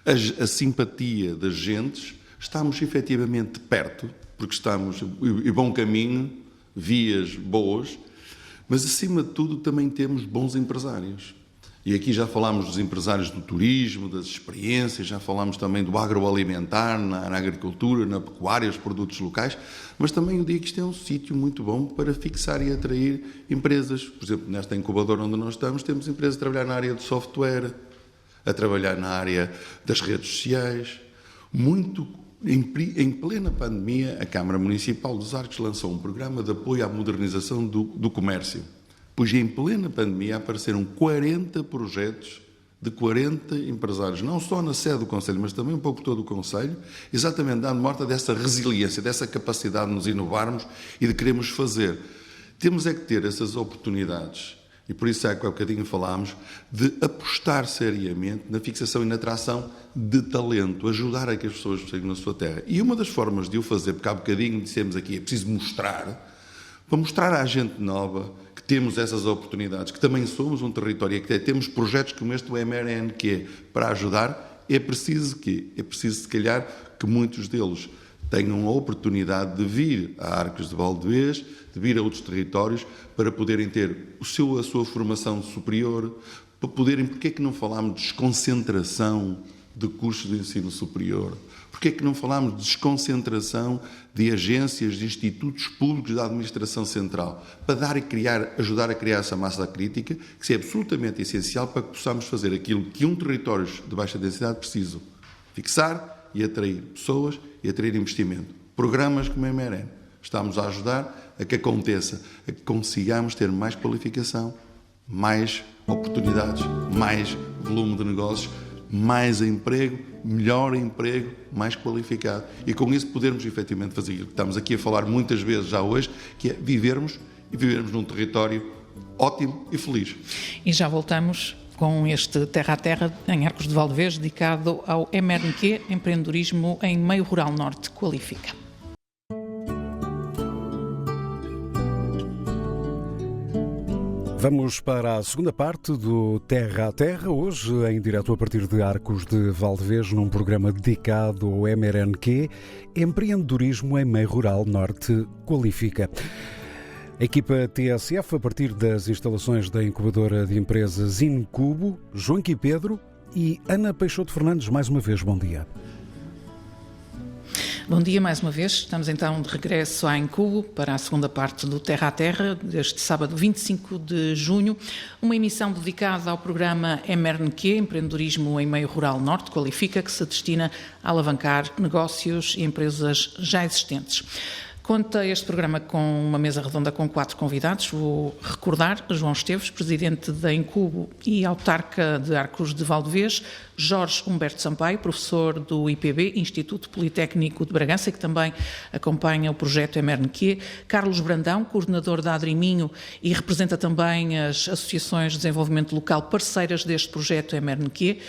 a simpatia das gentes, estamos efetivamente perto, porque estamos em bom caminho, vias boas, mas, acima de tudo, também temos bons empresários. E aqui já falámos dos empresários do turismo, das experiências, já falámos também do agroalimentar, na agricultura, na pecuária, os produtos locais, mas também eu digo que isto é um sítio muito bom para fixar e atrair empresas. Por exemplo, nesta incubadora onde nós estamos, temos empresas a trabalhar na área de software, a trabalhar na área das redes sociais. Em plena pandemia, a Câmara Municipal dos Arcos lançou um programa de apoio à modernização do comércio, pois em plena pandemia apareceram 40 projetos de 40 empresários, não só na sede do Conselho, mas também um pouco por todo o Conselho, exatamente dando mostra dessa resiliência, dessa capacidade de nos inovarmos e de queremos fazer. Temos é que ter essas oportunidades. E por isso é que há bocadinho falámos de apostar seriamente na fixação e na atração de talento, ajudar a que as pessoas saiam na sua terra. E uma das formas de o fazer, porque há bocadinho dissemos aqui, é preciso mostrar, para mostrar à gente nova que temos essas oportunidades, que também somos um território e que temos projetos como este do MRNQ para ajudar, é preciso se calhar que muitos deles tenham a oportunidade de vir a Arcos de Valdevez, de vir a outros territórios, para poderem ter a sua formação superior, para poderem... Porquê é que não falámos de desconcentração de cursos de ensino superior? Porquê é que não falámos de desconcentração de agências, de institutos públicos da administração central? Para ajudar a criar essa massa crítica, que é absolutamente essencial para que possamos fazer aquilo que um território de baixa densidade precisa: fixar e atrair pessoas e atrair investimento. Programas como a MRN estamos a ajudar a que aconteça, a que consigamos ter mais qualificação, mais oportunidades, mais volume de negócios, mais emprego, melhor emprego, mais qualificado. E com isso podermos efetivamente fazer aquilo que estamos aqui a falar muitas vezes já hoje, que é vivermos num território ótimo e feliz. E já voltamos com este Terra a Terra em Arcos de Valdevez, dedicado ao MRNQ, Empreendedorismo em Meio Rural Norte Qualifica. Vamos para a segunda parte do Terra a Terra, hoje em direto a partir de Arcos de Valdevez, num programa dedicado ao MRNQ, Empreendedorismo em Meio Rural Norte Qualifica. A equipa TSF, a partir das instalações da incubadora de empresas Incubo, João Qui Pedro e Ana Peixoto Fernandes, mais uma vez, bom dia. Bom dia mais uma vez. Estamos então de regresso à Incubo para a segunda parte do Terra a Terra, deste sábado 25 de junho. Uma emissão dedicada ao programa EMERNQ, Empreendedorismo em Meio Rural Norte, qualifica, que se destina a alavancar negócios e empresas já existentes. Conta este programa com uma mesa redonda com 4 convidados. Vou recordar: João Esteves, presidente da Incubo e autarca de Arcos de Valdevez; Jorge Humberto Sampaio, professor do IPB, Instituto Politécnico de Bragança, que também acompanha o projeto EMERNQ; Carlos Brandão, coordenador da Adriminho e representa também as associações de desenvolvimento local parceiras deste projeto EMERNQ;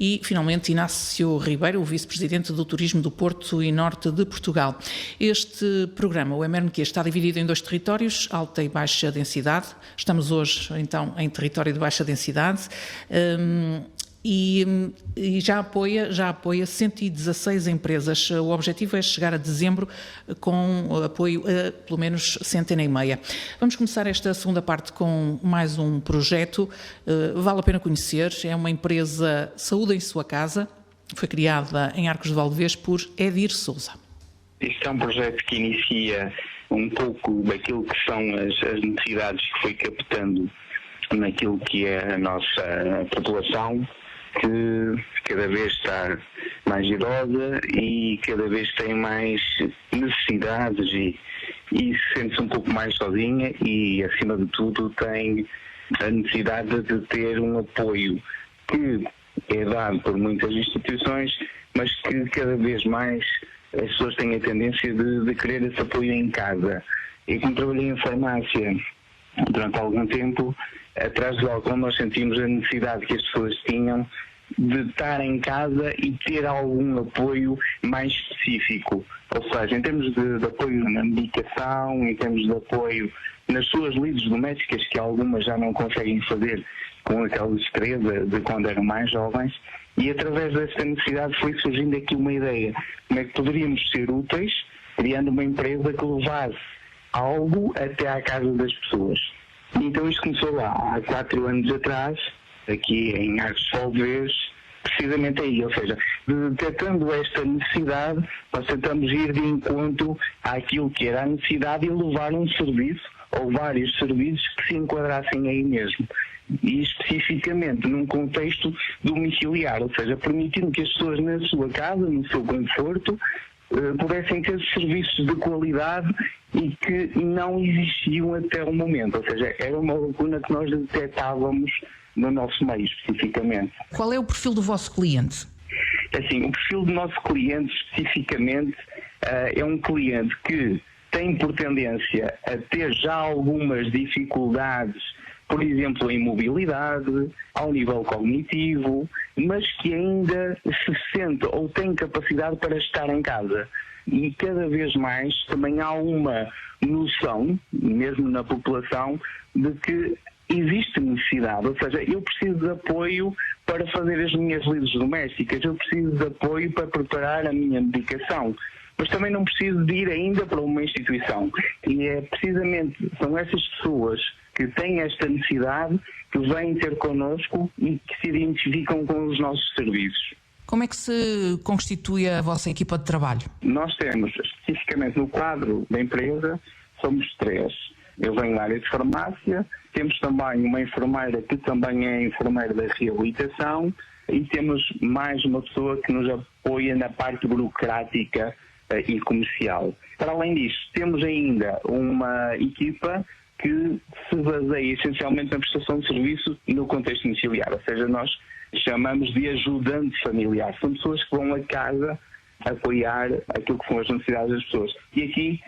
e, finalmente, Inácio Ribeiro, o vice-presidente do Turismo do Porto e Norte de Portugal. Este programa, o EMERNQ, está dividido em 2 territórios, alta e baixa densidade. Estamos hoje, então, em território de baixa densidade. E já apoia 116 empresas. O objetivo é chegar a dezembro com apoio a pelo menos 150. Vamos começar esta segunda parte com mais um projeto. Vale a pena conhecer. É uma empresa Saúde em Sua Casa. Foi criada em Arcos de Valdevez por Edir Sousa. Isto é um projeto que inicia um pouco daquilo que são as necessidades que foi captando naquilo que é a nossa população, que cada vez está mais idosa e cada vez tem mais necessidades e sente-se um pouco mais sozinha e, acima de tudo, tem a necessidade de ter um apoio que é dado por muitas instituições, mas que cada vez mais as pessoas têm a tendência de querer esse apoio em casa. E como trabalhei em farmácia durante algum tempo, atrás do balcão nós sentimos a necessidade que as pessoas tinham de estar em casa e ter algum apoio mais específico. Ou seja, em termos de apoio na medicação, em termos de apoio nas suas lides domésticas, que algumas já não conseguem fazer com aquela destreza de quando eram mais jovens, e através desta necessidade foi surgindo aqui uma ideia. Como é que poderíamos ser úteis criando uma empresa que levasse algo até à casa das pessoas? E então isto começou lá há 4 anos atrás, aqui em Arcos de Valdevez, precisamente aí, ou seja, detectando esta necessidade, nós tentamos ir de encontro àquilo que era a necessidade e levar um serviço ou vários serviços que se enquadrassem aí mesmo. E especificamente num contexto domiciliar, ou seja, permitindo que as pessoas na sua casa, no seu conforto, pudessem ter serviços de qualidade e que não existiam até o momento. Ou seja, era uma lacuna que nós detectávamos no nosso meio, especificamente. Qual é o perfil do vosso cliente? Assim, o perfil do nosso cliente, especificamente, é um cliente que tem por tendência a ter já algumas dificuldades, por exemplo, em mobilidade, ao nível cognitivo, mas que ainda se sente ou tem capacidade para estar em casa. E cada vez mais também há uma noção, mesmo na população, de que existe necessidade. Ou seja, eu preciso de apoio para fazer as minhas lides domésticas, eu preciso de apoio para preparar a minha medicação, mas também não preciso de ir ainda para uma instituição. E é precisamente, são essas pessoas que têm esta necessidade que vêm ter connosco e que se identificam com os nossos serviços. Como é que se constitui a vossa equipa de trabalho? Nós temos, especificamente no quadro da empresa, somos 3. Eu venho da área de farmácia, temos também uma enfermeira que também é enfermeira da reabilitação e temos mais uma pessoa que nos apoia na parte burocrática e comercial. Para além disto, temos ainda uma equipa que se baseia essencialmente na prestação de serviço no contexto domiciliar, ou seja, nós chamamos de ajudante familiar. São pessoas que vão a casa apoiar aquilo que são as necessidades das pessoas. E aqui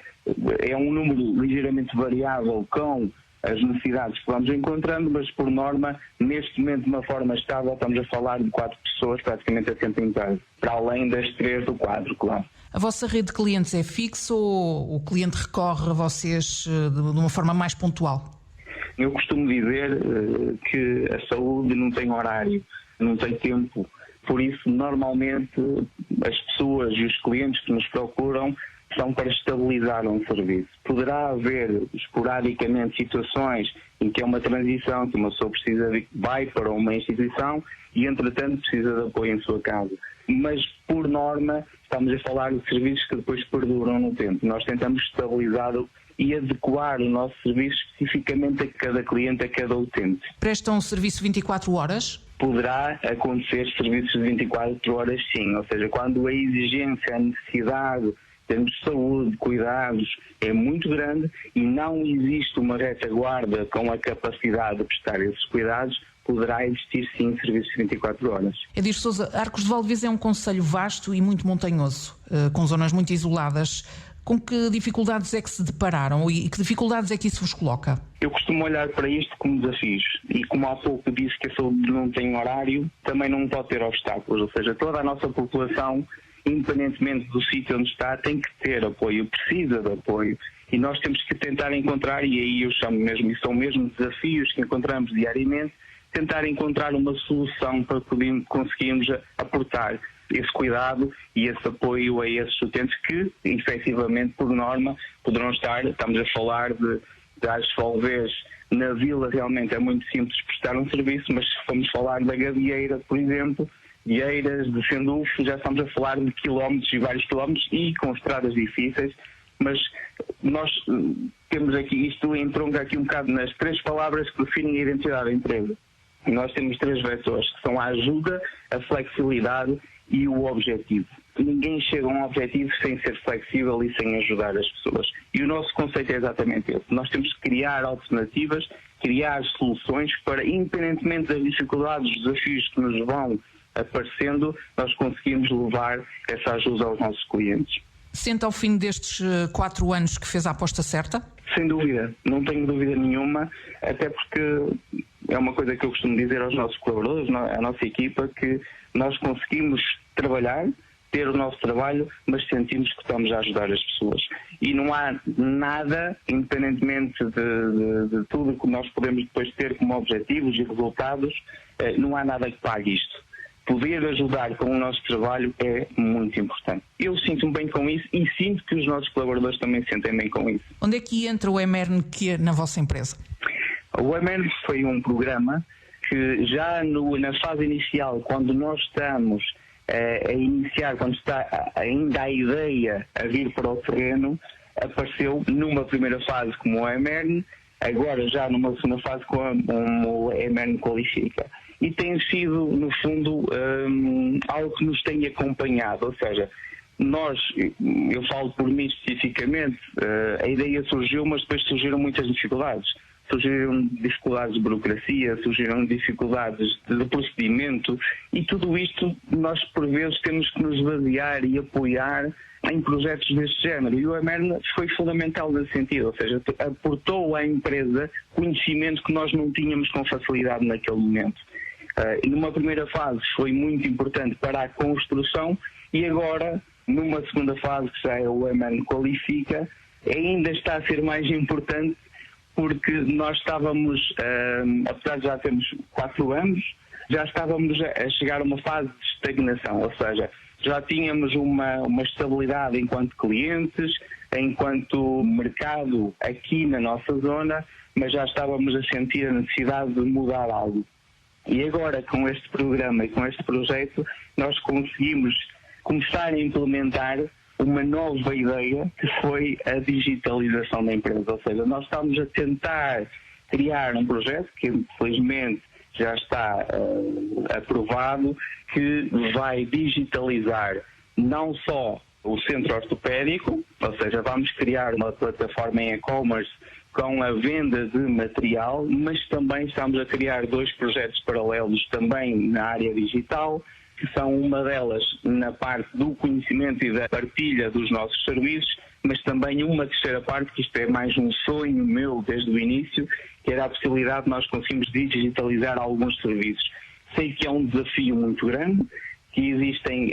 é um número ligeiramente variável com as necessidades que vamos encontrando, mas por norma, neste momento, de uma forma estável, estamos a falar de 4 pessoas praticamente a tempo inteiro, para além das 3 do quadro, claro. A vossa rede de clientes é fixa ou o cliente recorre a vocês de uma forma mais pontual? Eu costumo dizer que a saúde não tem horário, não tem tempo. Por isso, normalmente, as pessoas e os clientes que nos procuram são para estabilizar um serviço. Poderá haver, esporadicamente, situações em que é uma transição, que uma pessoa vai para uma instituição e, entretanto, precisa de apoio em sua casa. mas por norma estamos a falar de serviços que depois perduram no tempo. Nós tentamos estabilizar e adequar o nosso serviço especificamente a cada cliente, a cada utente. Prestam serviço 24 horas? Poderá acontecer serviços de 24 horas, sim. Ou seja, quando a exigência, a necessidade, em termos de saúde, cuidados, é muito grande e não existe uma retaguarda com a capacidade de prestar esses cuidados, poderá existir, sim, serviços de 24 horas. Edir Sousa, Arcos de Valdevez é um concelho vasto e muito montanhoso, com zonas muito isoladas. Com que dificuldades é que se depararam e que dificuldades é que isso vos coloca? Eu costumo olhar para isto como desafios e como há pouco disse que a saúde não tem horário, também não pode ter obstáculos, ou seja, toda a nossa população, independentemente do sítio onde está, tem que ter apoio, precisa de apoio e nós temos que tentar encontrar, e aí eu chamo mesmo, e são mesmo desafios que encontramos diariamente, tentar encontrar uma solução para conseguirmos aportar esse cuidado e esse apoio a esses utentes que, efetivamente, por norma, poderão estar, estamos a falar de Arcos de Valdevez, na vila realmente é muito simples prestar um serviço, mas se formos falar da Gavieira, por exemplo, Vieiras, de Sendufo, já estamos a falar de quilómetros e vários quilómetros e com estradas difíceis, mas nós temos aqui, isto entronca aqui um bocado nas 3 palavras que definem a identidade da empresa. E nós temos 3 vetores, que são a ajuda, a flexibilidade e o objetivo. Ninguém chega a um objetivo sem ser flexível e sem ajudar as pessoas. E o nosso conceito é exatamente esse. Nós temos que criar alternativas, criar soluções para, independentemente das dificuldades, dos desafios que nos vão aparecendo, nós conseguimos levar essa ajuda aos nossos clientes. Sente ao fim destes 4 anos que fez a aposta certa? Sem dúvida, não tenho dúvida nenhuma, até porque é uma coisa que eu costumo dizer aos nossos colaboradores, à nossa equipa, que nós conseguimos trabalhar, ter o nosso trabalho, mas sentimos que estamos a ajudar as pessoas. E não há nada, independentemente de tudo que nós podemos depois ter como objetivos e resultados, não há nada que pague isto. Poder ajudar com o nosso trabalho é muito importante. Eu sinto-me bem com isso e sinto que os nossos colaboradores também se sentem bem com isso. Onde é que entra o EMERNQ na vossa empresa? O EMERNQ foi um programa que já na fase inicial, quando nós estamos a iniciar, quando está ainda a ideia a vir para o terreno, apareceu numa primeira fase como o EMERN, agora já numa segunda fase como o EMERN Qualifica. E tem sido, no fundo, algo que nos tem acompanhado, ou seja, eu falo por mim especificamente, a ideia surgiu, mas depois surgiram muitas dificuldades. Surgiram dificuldades de burocracia, surgiram dificuldades de procedimento e tudo isto nós por vezes temos que nos basear e apoiar em projetos deste género. E o EMERN foi fundamental nesse sentido, ou seja, aportou à empresa conhecimento que nós não tínhamos com facilidade naquele momento. E numa primeira fase foi muito importante para a construção e agora, numa segunda fase, que já é o EMERN Qualifica, ainda está a ser mais importante porque nós estávamos, apesar de já termos 4 anos, já estávamos a chegar a uma fase de estagnação, ou seja, já tínhamos uma estabilidade enquanto clientes, enquanto mercado aqui na nossa zona, mas já estávamos a sentir a necessidade de mudar algo. E agora, com este programa e com este projeto, nós conseguimos começar a implementar uma nova ideia que foi a digitalização da empresa. Ou seja, nós estamos a tentar criar um projeto que, felizmente, já está aprovado, que vai digitalizar não só o centro ortopédico, ou seja, vamos criar uma plataforma em e-commerce com a venda de material, mas também estamos a criar 2 projetos paralelos também na área digital, que são uma delas na parte do conhecimento e da partilha dos nossos serviços, mas também uma terceira parte, que isto é mais um sonho meu desde o início, que era a possibilidade de nós conseguirmos digitalizar alguns serviços. Sei que é um desafio muito grande, que existem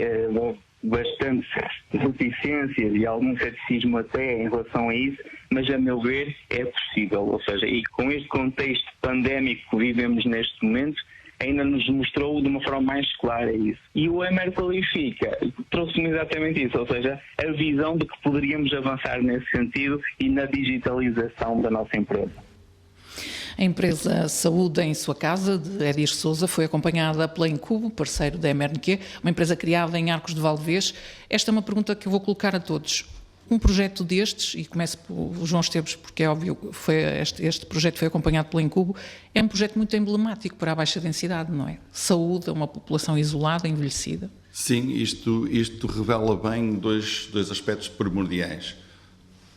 bastantes reticências e algum ceticismo até em relação a isso, mas a meu ver é possível. Ou seja, e com este contexto pandémico que vivemos neste momento, ainda nos mostrou de uma forma mais clara isso. E o EMERN Qualifica trouxe-me exatamente isso, ou seja, a visão de que poderíamos avançar nesse sentido e na digitalização da nossa empresa. A empresa Saúde em Sua Casa, de Edir Sousa, foi acompanhada pela Incubo, parceiro da MRNQ, uma empresa criada em Arcos de Valdevez. Esta é uma pergunta que eu vou colocar a todos. Um projeto destes, e começo pelo João Esteves, porque é óbvio que este projeto foi acompanhado pela Incubo, é um projeto muito emblemático para a baixa densidade, não é? Saúde a uma população isolada, envelhecida. Sim, isto revela bem dois aspectos primordiais.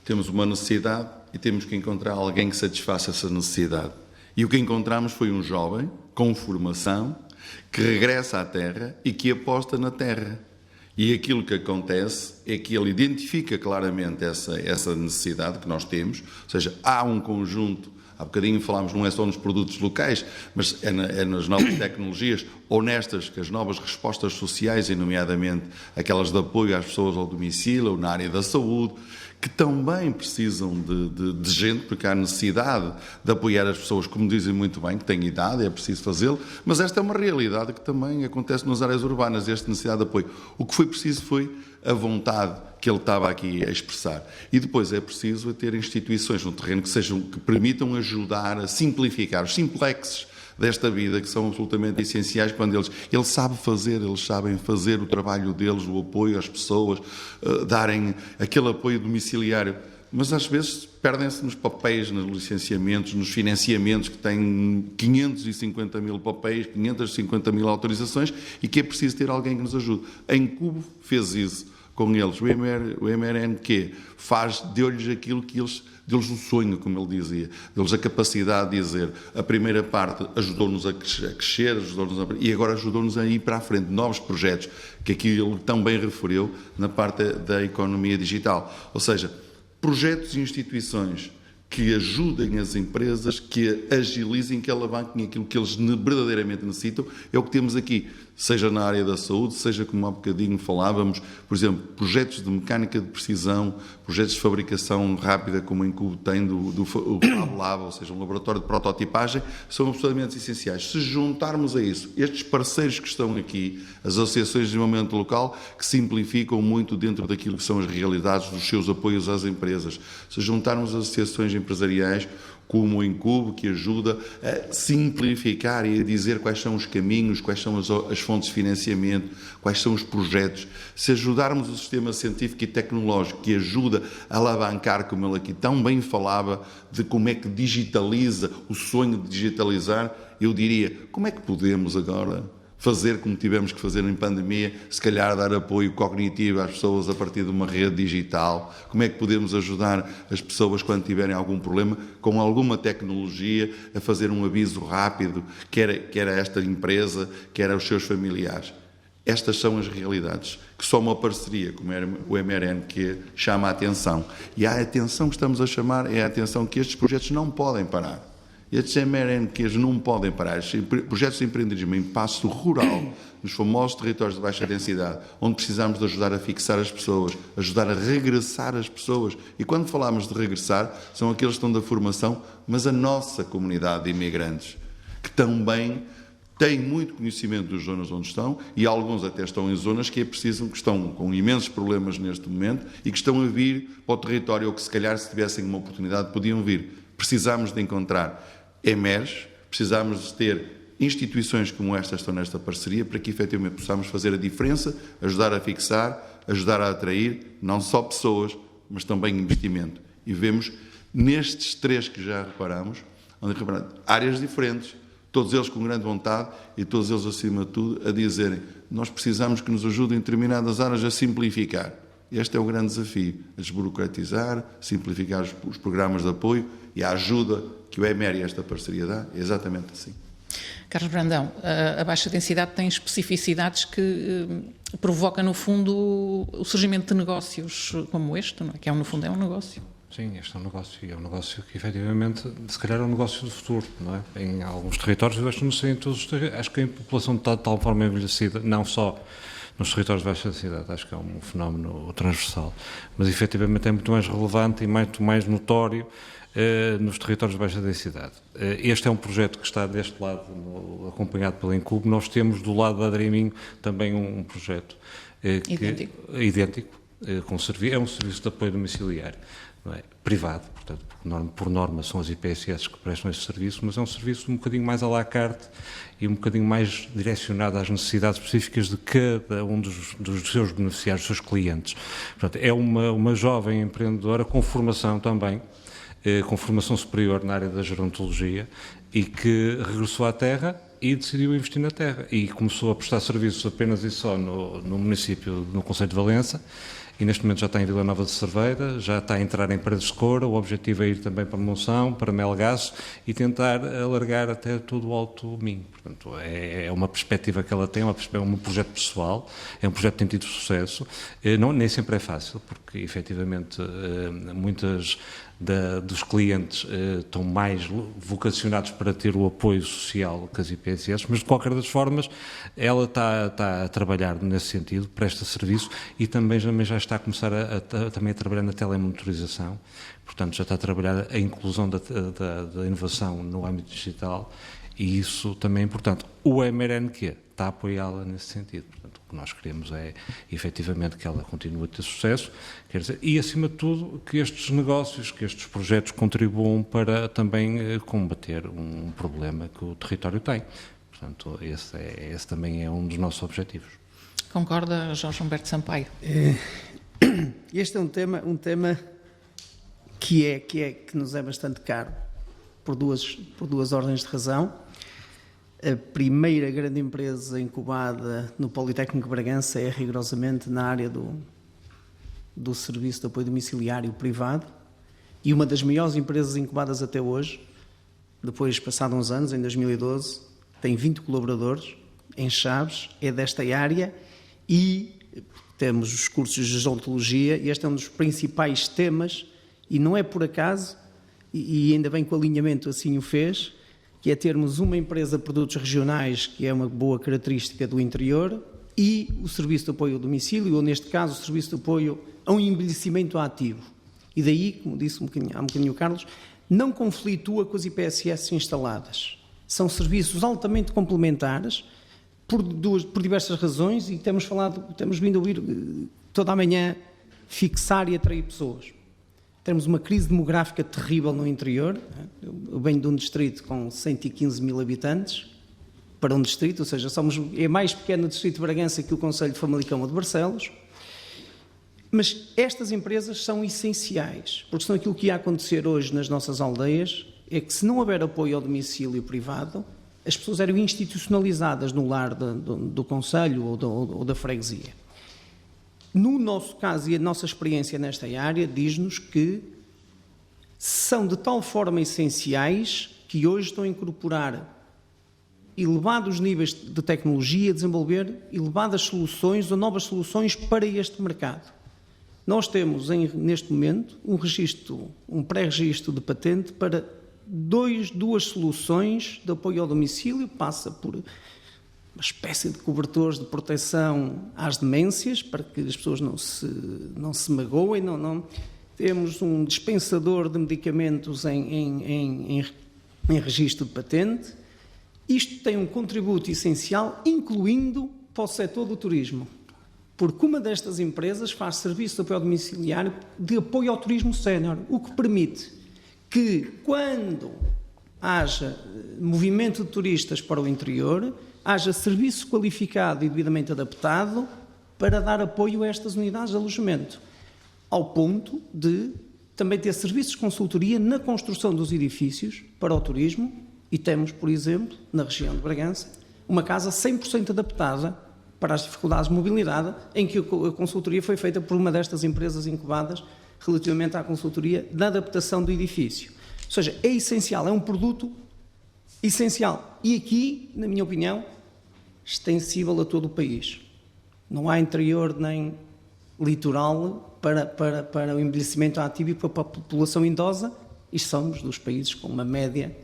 Temos uma necessidade e temos que encontrar alguém que satisfaça essa necessidade. E o que encontramos foi um jovem com formação que regressa à terra e que aposta na terra. E aquilo que acontece é que ele identifica claramente essa necessidade que nós temos, ou seja, há um conjunto, há bocadinho falámos, não é só nos produtos locais, mas é nas novas tecnologias ou nestas, que as novas respostas sociais, e nomeadamente aquelas de apoio às pessoas ao domicílio ou na área da saúde, que também precisam de gente, porque há necessidade de apoiar as pessoas, como dizem muito bem, que têm idade, é preciso fazê-lo, mas esta é uma realidade que também acontece nas áreas urbanas, esta necessidade de apoio. O que foi preciso foi a vontade que ele estava aqui a expressar. E depois é preciso ter instituições no terreno que permitam ajudar a simplificar os simplexes desta vida, que são absolutamente essenciais quando eles sabem fazer o trabalho deles, o apoio às pessoas, darem aquele apoio domiciliário. Mas às vezes perdem-se nos papéis, nos licenciamentos, nos financiamentos, que têm 550 mil papéis, 550 mil autorizações, e que é preciso ter alguém que nos ajude. A Incubo fez isso com eles. O MRNQ deu-lhes aquilo que eles... Deu-lhes o sonho, como ele dizia, deu-lhes a capacidade de dizer. A primeira parte ajudou-nos a crescer, e agora ajudou-nos a ir para a frente, novos projetos, que aqui ele também referiu na parte da economia digital. Ou seja, projetos e instituições que ajudem as empresas, que agilizem, que alavanquem aquilo que eles verdadeiramente necessitam, é o que temos aqui, seja na área da saúde, seja, como há bocadinho falávamos, por exemplo, projetos de mecânica de precisão, projetos de fabricação rápida, como o Incubo tem do Fab Lab, ou seja, um laboratório de prototipagem, são absolutamente essenciais. Se juntarmos a isso estes parceiros que estão aqui, as associações de desenvolvimento local, que simplificam muito dentro daquilo que são as realidades dos seus apoios às empresas, se juntarmos as associações empresariais, como o Incubo, que ajuda a simplificar e a dizer quais são os caminhos, quais são as fontes de financiamento, quais são os projetos. Se ajudarmos o sistema científico e tecnológico, que ajuda a alavancar, como ele aqui tão bem falava, de como é que digitaliza, o sonho de digitalizar, eu diria, como é que podemos agora fazer como tivemos que fazer em pandemia, se calhar dar apoio cognitivo às pessoas a partir de uma rede digital, como é que podemos ajudar as pessoas quando tiverem algum problema, com alguma tecnologia, a fazer um aviso rápido, quer a esta empresa, quer aos seus familiares. Estas são as realidades, que só uma parceria, como o MRNQ, chama a atenção. E a atenção que estamos a chamar é a atenção que estes projetos não podem parar. Estes MRNQs não podem parar. Estes projetos de empreendedorismo em espaço rural, nos famosos territórios de baixa densidade, onde precisamos de ajudar a fixar as pessoas, ajudar a regressar as pessoas. E quando falamos de regressar, são aqueles que estão da formação, mas a nossa comunidade de imigrantes, que também têm muito conhecimento das zonas onde estão, e alguns até estão em zonas que estão com imensos problemas neste momento e que estão a vir para o território, ou que se calhar, se tivessem uma oportunidade, podiam vir. Precisamos de encontrar EMERs, precisamos de ter instituições como estas estão nesta parceria para que efetivamente possamos fazer a diferença, ajudar a fixar, ajudar a atrair não só pessoas, mas também investimento. E vemos nestes três que já reparamos, áreas diferentes, todos eles com grande vontade e todos eles, acima de tudo, a dizerem: nós precisamos que nos ajudem em determinadas áreas a simplificar. Este é o grande desafio, a desburocratizar, simplificar os programas de apoio e a ajuda que o EMER e esta parceria dá, é exatamente assim. Carlos Brandão, a baixa densidade tem especificidades que provoca, no fundo, o surgimento de negócios como este, não é? Que no fundo é um negócio. Sim, este é um negócio, e é um negócio que efetivamente, se calhar é um negócio do futuro, não é? Em alguns territórios, eu acho que não sei em todos os territórios, acho que a população está de tal forma envelhecida, não só nos territórios de baixa densidade, acho que é um fenómeno transversal, mas efetivamente é muito mais relevante e muito mais notório nos territórios de baixa densidade. Este é um projeto que está deste lado, acompanhado pela Incubo. Nós temos do lado da Dreaming também um projeto idêntico, é um serviço de apoio domiciliário. não é? Privado, portanto, por norma são as IPSS que prestam esse serviço, mas é um serviço um bocadinho mais à la carte e um bocadinho mais direcionado às necessidades específicas de cada um dos seus beneficiários, dos seus clientes. Portanto, é uma jovem empreendedora com formação também, com formação superior na área da gerontologia, e que regressou à terra e decidiu investir na terra e começou a prestar serviços apenas e só no município, no concelho de Valença, e neste momento já está em Vila Nova de Cerveira, já está a entrar em Paredes de Coura. O objetivo é ir também para Monção, para Melgaço e tentar alargar até todo o Alto Minho. Portanto, é uma perspectiva que ela tem, é um projeto pessoal, é um projeto que tem tido sucesso. Nem sempre é fácil, porque efetivamente muitas dos clientes estão mais vocacionados para ter o apoio social que as IPSS, mas de qualquer das formas ela está a trabalhar nesse sentido, presta serviço e também já está a começar também a trabalhar na telemonitorização, portanto já está a trabalhar a inclusão da inovação no âmbito digital, e isso também é importante. O MRNQ está a apoiá-la nesse sentido. Portanto, o que nós queremos é, efetivamente, que ela continue a ter sucesso, quer dizer, e, acima de tudo, que estes negócios, que estes projetos contribuam para também combater um problema que o território tem. Portanto, esse também é um dos nossos objetivos. Concorda, Jorge Humberto Sampaio? Este é um tema que nos é bastante caro, por duas ordens de razão. A primeira grande empresa incubada no Politécnico de Bragança é rigorosamente na área do serviço de apoio domiciliário privado, e uma das maiores empresas incubadas até hoje. Depois, passados uns anos, em 2012, tem 20 colaboradores em Chaves, é desta área, e temos os cursos de gerontologia, e este é um dos principais temas, e não é por acaso, e ainda bem que o alinhamento assim o fez, que é termos uma empresa de produtos regionais, que é uma boa característica do interior, e o serviço de apoio ao domicílio, ou neste caso o serviço de apoio a um envelhecimento ativo. E daí, como disse há um bocadinho o Carlos, não conflitua com as IPSS instaladas. São serviços altamente complementares, por diversas razões, e temos vindo a ouvir toda a manhã fixar e atrair pessoas. Temos uma crise demográfica terrível no interior. Eu venho de um distrito com 115 mil habitantes, para um distrito, ou seja, é mais pequeno o distrito de Bragança que o concelho de Famalicão ou de Barcelos. Mas estas empresas são essenciais, porque senão aquilo que ia acontecer hoje nas nossas aldeias é que, se não houver apoio ao domicílio privado, as pessoas eram institucionalizadas no lar do concelho ou da freguesia. No nosso caso, e a nossa experiência nesta área diz-nos que são de tal forma essenciais que hoje estão a incorporar elevados níveis de tecnologia, a desenvolver elevadas soluções ou novas soluções para este mercado. Nós temos, neste momento, um pré-registro de patente para duas soluções de apoio ao domicílio. Passa por uma espécie de cobertores de proteção às demências, para que as pessoas não se magoem. Temos um dispensador de medicamentos em registro de patente. Isto tem um contributo essencial, incluindo para o setor do turismo, porque uma destas empresas faz serviço de apoio domiciliário de apoio ao turismo sénior, o que permite que, quando haja movimento de turistas para o interior, haja serviço qualificado e devidamente adaptado para dar apoio a estas unidades de alojamento, ao ponto de também ter serviços de consultoria na construção dos edifícios para o turismo. E temos, por exemplo, na região de Bragança, uma casa 100% adaptada para as dificuldades de mobilidade, em que a consultoria foi feita por uma destas empresas incubadas relativamente à consultoria da adaptação do edifício. Ou seja, é essencial, é um produto essencial. E aqui, na minha opinião, extensível a todo o país. Não há interior nem litoral para o envelhecimento ativo e para a população idosa, e somos dos países com uma média,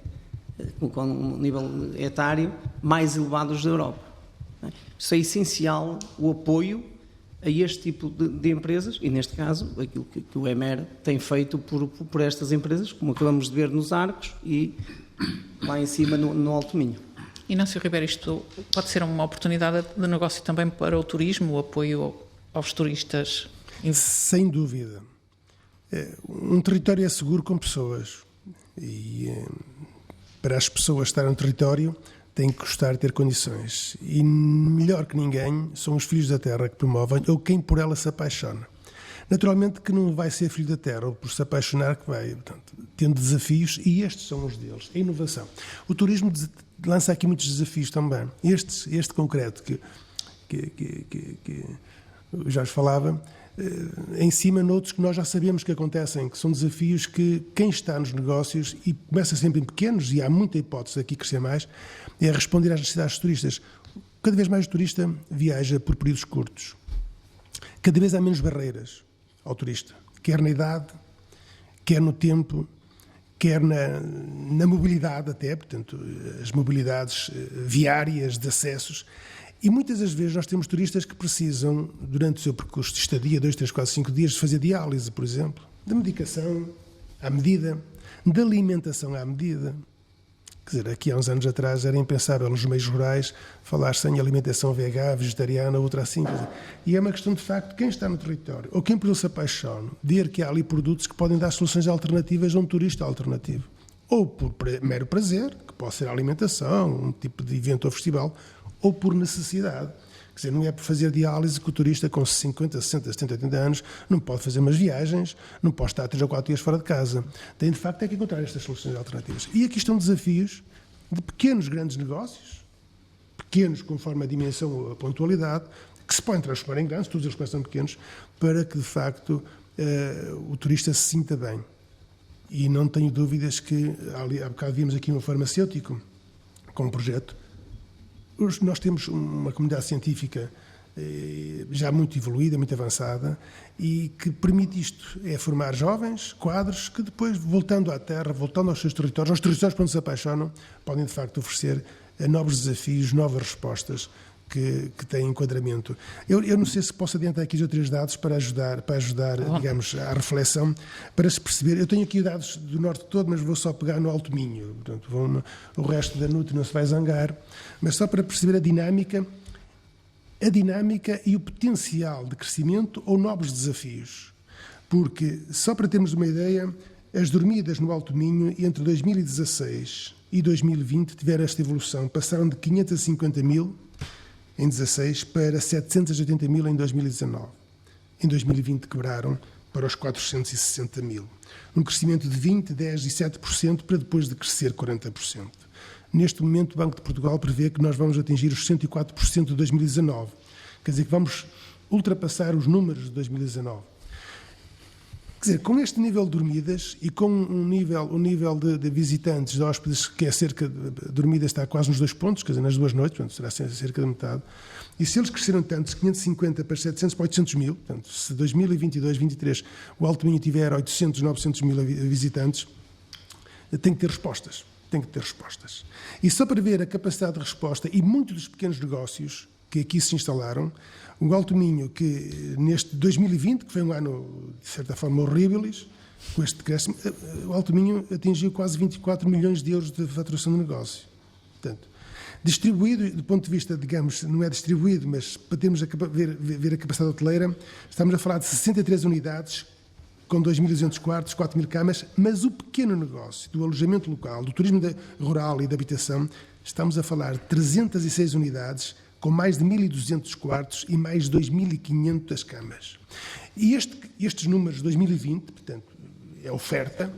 com um nível etário mais elevados da Europa. Isso é essencial, o apoio a este tipo de empresas, e neste caso aquilo que o EMER tem feito por estas empresas, como acabamos de ver nos Arcos e lá em cima no Alto Minho. Inácio Ribeiro, isto pode ser uma oportunidade de negócio também para o turismo, o apoio aos turistas? Sem dúvida. Um território é seguro com pessoas. E para as pessoas estarem no território, tem que gostar de ter condições. E melhor que ninguém são os filhos da terra que promovem ou quem por ela se apaixona. Naturalmente que não vai ser filho da terra ou por se apaixonar que vai, portanto, tendo desafios, e estes são os deles, a inovação. O turismo lança aqui muitos desafios também. Este concreto que o Jorge falava, em cima noutros que nós já sabemos que acontecem, que são desafios que quem está nos negócios, e começa sempre em pequenos, e há muita hipótese aqui crescer mais, é responder às necessidades dos turistas. Cada vez mais o turista viaja por períodos curtos. Cada vez há menos barreiras ao turista, quer na idade, quer no tempo, quer na mobilidade até, portanto, as mobilidades viárias de acessos. E muitas das vezes nós temos turistas que precisam, durante o seu percurso de estadia, 2, 3, 4, 5 dias, de fazer diálise, por exemplo, de medicação à medida, de alimentação à medida. Quer dizer, aqui há uns anos atrás era impensável nos meios rurais falar sem alimentação vegana, vegetariana, outra assim. E é uma questão de facto, quem está no território, ou quem por ele se apaixona, ver que há ali produtos que podem dar soluções alternativas a um turista alternativo. Ou por mero prazer, que pode ser a alimentação, um tipo de evento ou festival, ou por necessidade. Quer dizer, não é por fazer diálise que o turista com 50, 60, 70, 80 anos não pode fazer umas viagens, não pode estar 3 ou 4 dias fora de casa. Tem, de facto, que encontrar estas soluções alternativas. E aqui estão desafios de pequenos, grandes negócios, pequenos conforme a dimensão ou a pontualidade, que se podem transformar em grandes, todos eles começam pequenos, para que, de facto, o turista se sinta bem. E não tenho dúvidas que, há bocado vimos aqui um farmacêutico com um projeto. Nós temos uma comunidade científica já muito evoluída, muito avançada, e que permite isto, é formar jovens, quadros, que depois, voltando à terra, voltando aos seus territórios, aos territórios para onde se apaixonam, podem, de facto, oferecer novos desafios, novas respostas que têm enquadramento. Eu não sei se posso adiantar aqui os outros dados para ajudar, digamos, à reflexão, para se perceber. Eu tenho aqui dados do norte todo, mas vou só pegar no Alto Minho. Portanto, o resto da NUT não se vai zangar, mas só para perceber a dinâmica e o potencial de crescimento ou novos desafios. Porque, só para termos uma ideia, as dormidas no Alto Minho entre 2016 e 2020 tiveram esta evolução. Passaram de 550 mil em 16 para 780 mil em 2019. Em 2020 quebraram para os 460 mil. Um crescimento de 20%, 10% e 7% para depois de crescer 40%. Neste momento, o Banco de Portugal prevê que nós vamos atingir os 104% de 2019. Quer dizer que vamos ultrapassar os números de 2019. Quer dizer, com este nível de dormidas e com um nível de visitantes, de hóspedes, que é cerca de dormidas, está quase nos 2 pontos, quer dizer, nas 2 noites, portanto, será cerca de metade. E se eles cresceram tanto, de 550 para 700 para 800 mil, portanto, se 2022, 2023 o Alto Minho tiver 800, 900 mil visitantes, tem que ter respostas. E só para ver a capacidade de resposta e muitos dos pequenos negócios que aqui se instalaram, o Alto Minho, que neste 2020, que foi um ano, de certa forma, horrível, com este decréscimo, o Alto Minho atingiu quase 24 milhões de euros de faturação de negócio. Portanto, distribuído, do ponto de vista, digamos, não é distribuído, mas para termos ver a capacidade hoteleira, estamos a falar de 63 unidades, com 2.200 quartos, 4.000 camas, mas o pequeno negócio do alojamento local, do turismo rural e da habitação, estamos a falar de 306 unidades, com mais de 1.200 quartos e mais de 2.500 camas. E estes números de 2020, portanto, é oferta,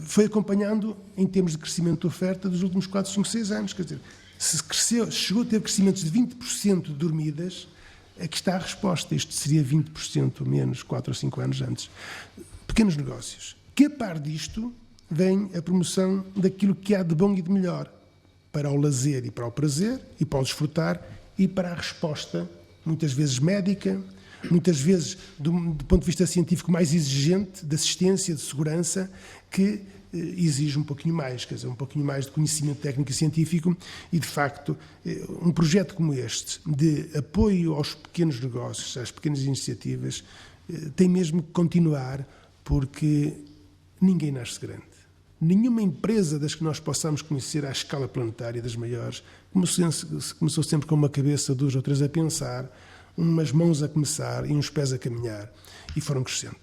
foi acompanhando, em termos de crescimento de oferta, dos últimos 4, 5, 6 anos. Quer dizer, se chegou a ter crescimentos de 20% de dormidas, aqui está a resposta. Isto seria 20% menos 4 ou 5 anos antes. Pequenos negócios. Que a par disto vem a promoção daquilo que há de bom e de melhor para o lazer e para o prazer e para o desfrutar e para a resposta, muitas vezes médica, muitas vezes do ponto de vista científico mais exigente, de assistência, de segurança, que exige um pouquinho mais, quer dizer, um pouquinho mais de conhecimento técnico e científico e, de facto, um projeto como este, de apoio aos pequenos negócios, às pequenas iniciativas, tem mesmo que continuar, porque ninguém nasce grande. Nenhuma empresa das que nós possamos conhecer à escala planetária, das maiores, começou sempre com uma cabeça, 2 ou 3 a pensar, umas mãos a começar e uns pés a caminhar, e foram crescendo.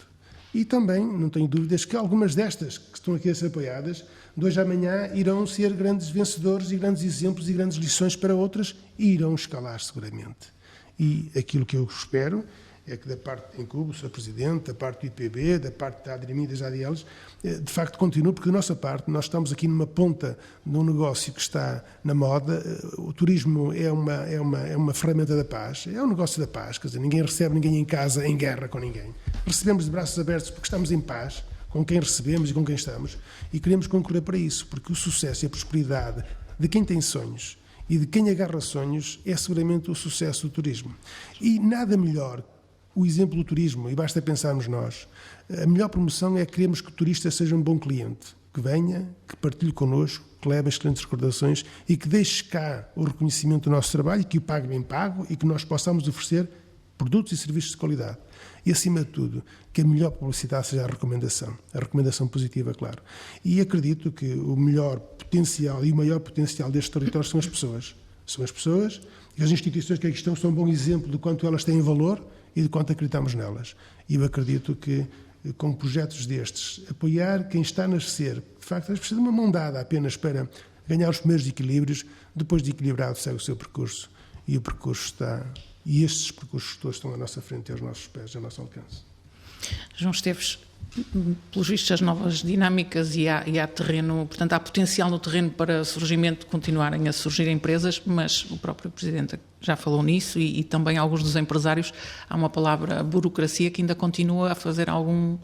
E também, não tenho dúvidas, que algumas destas que estão aqui a ser apoiadas, de hoje à amanhã irão ser grandes vencedores e grandes exemplos e grandes lições para outras e irão escalar seguramente. E aquilo que eu espero é que da parte do Incubo, do Sr. Presidente, da parte do IPB, da parte da ADRIMI e das ADLs, de facto continue, porque da nossa parte nós estamos aqui numa ponta de um negócio que está na moda. O turismo é uma ferramenta da paz, é um negócio da paz, quer dizer, ninguém recebe ninguém em casa em guerra com ninguém. Recebemos de braços abertos porque estamos em paz com quem recebemos e com quem estamos e queremos concorrer para isso, porque o sucesso e a prosperidade de quem tem sonhos e de quem agarra sonhos é seguramente o sucesso do turismo. E nada melhor o exemplo do turismo, e basta pensarmos nós, a melhor promoção é queremos que o turista seja um bom cliente, que venha, que partilhe connosco, que leve excelentes recordações e que deixe cá o reconhecimento do nosso trabalho, que o pague bem pago e que nós possamos oferecer produtos e serviços de qualidade. E, acima de tudo, que a melhor publicidade seja a recomendação positiva, claro. E acredito que o melhor potencial e o maior potencial deste território são as pessoas. São as pessoas e as instituições que aqui estão são um bom exemplo de quanto elas têm valor e de quanto acreditamos nelas. E eu acredito que, com projetos destes, apoiar quem está a nascer, de facto, precisa de uma mão dada apenas para ganhar os primeiros equilíbrios, depois de equilibrado segue o seu percurso. E o percurso está... E estes percursos todos estão à nossa frente, aos nossos pés, ao nosso alcance. João Esteves, pelos vistos as novas dinâmicas e há terreno, portanto há potencial no terreno para surgimento, continuarem a surgir empresas, mas o próprio Presidente já falou nisso e também alguns dos empresários, há uma palavra burocracia que ainda continua a fazer algum,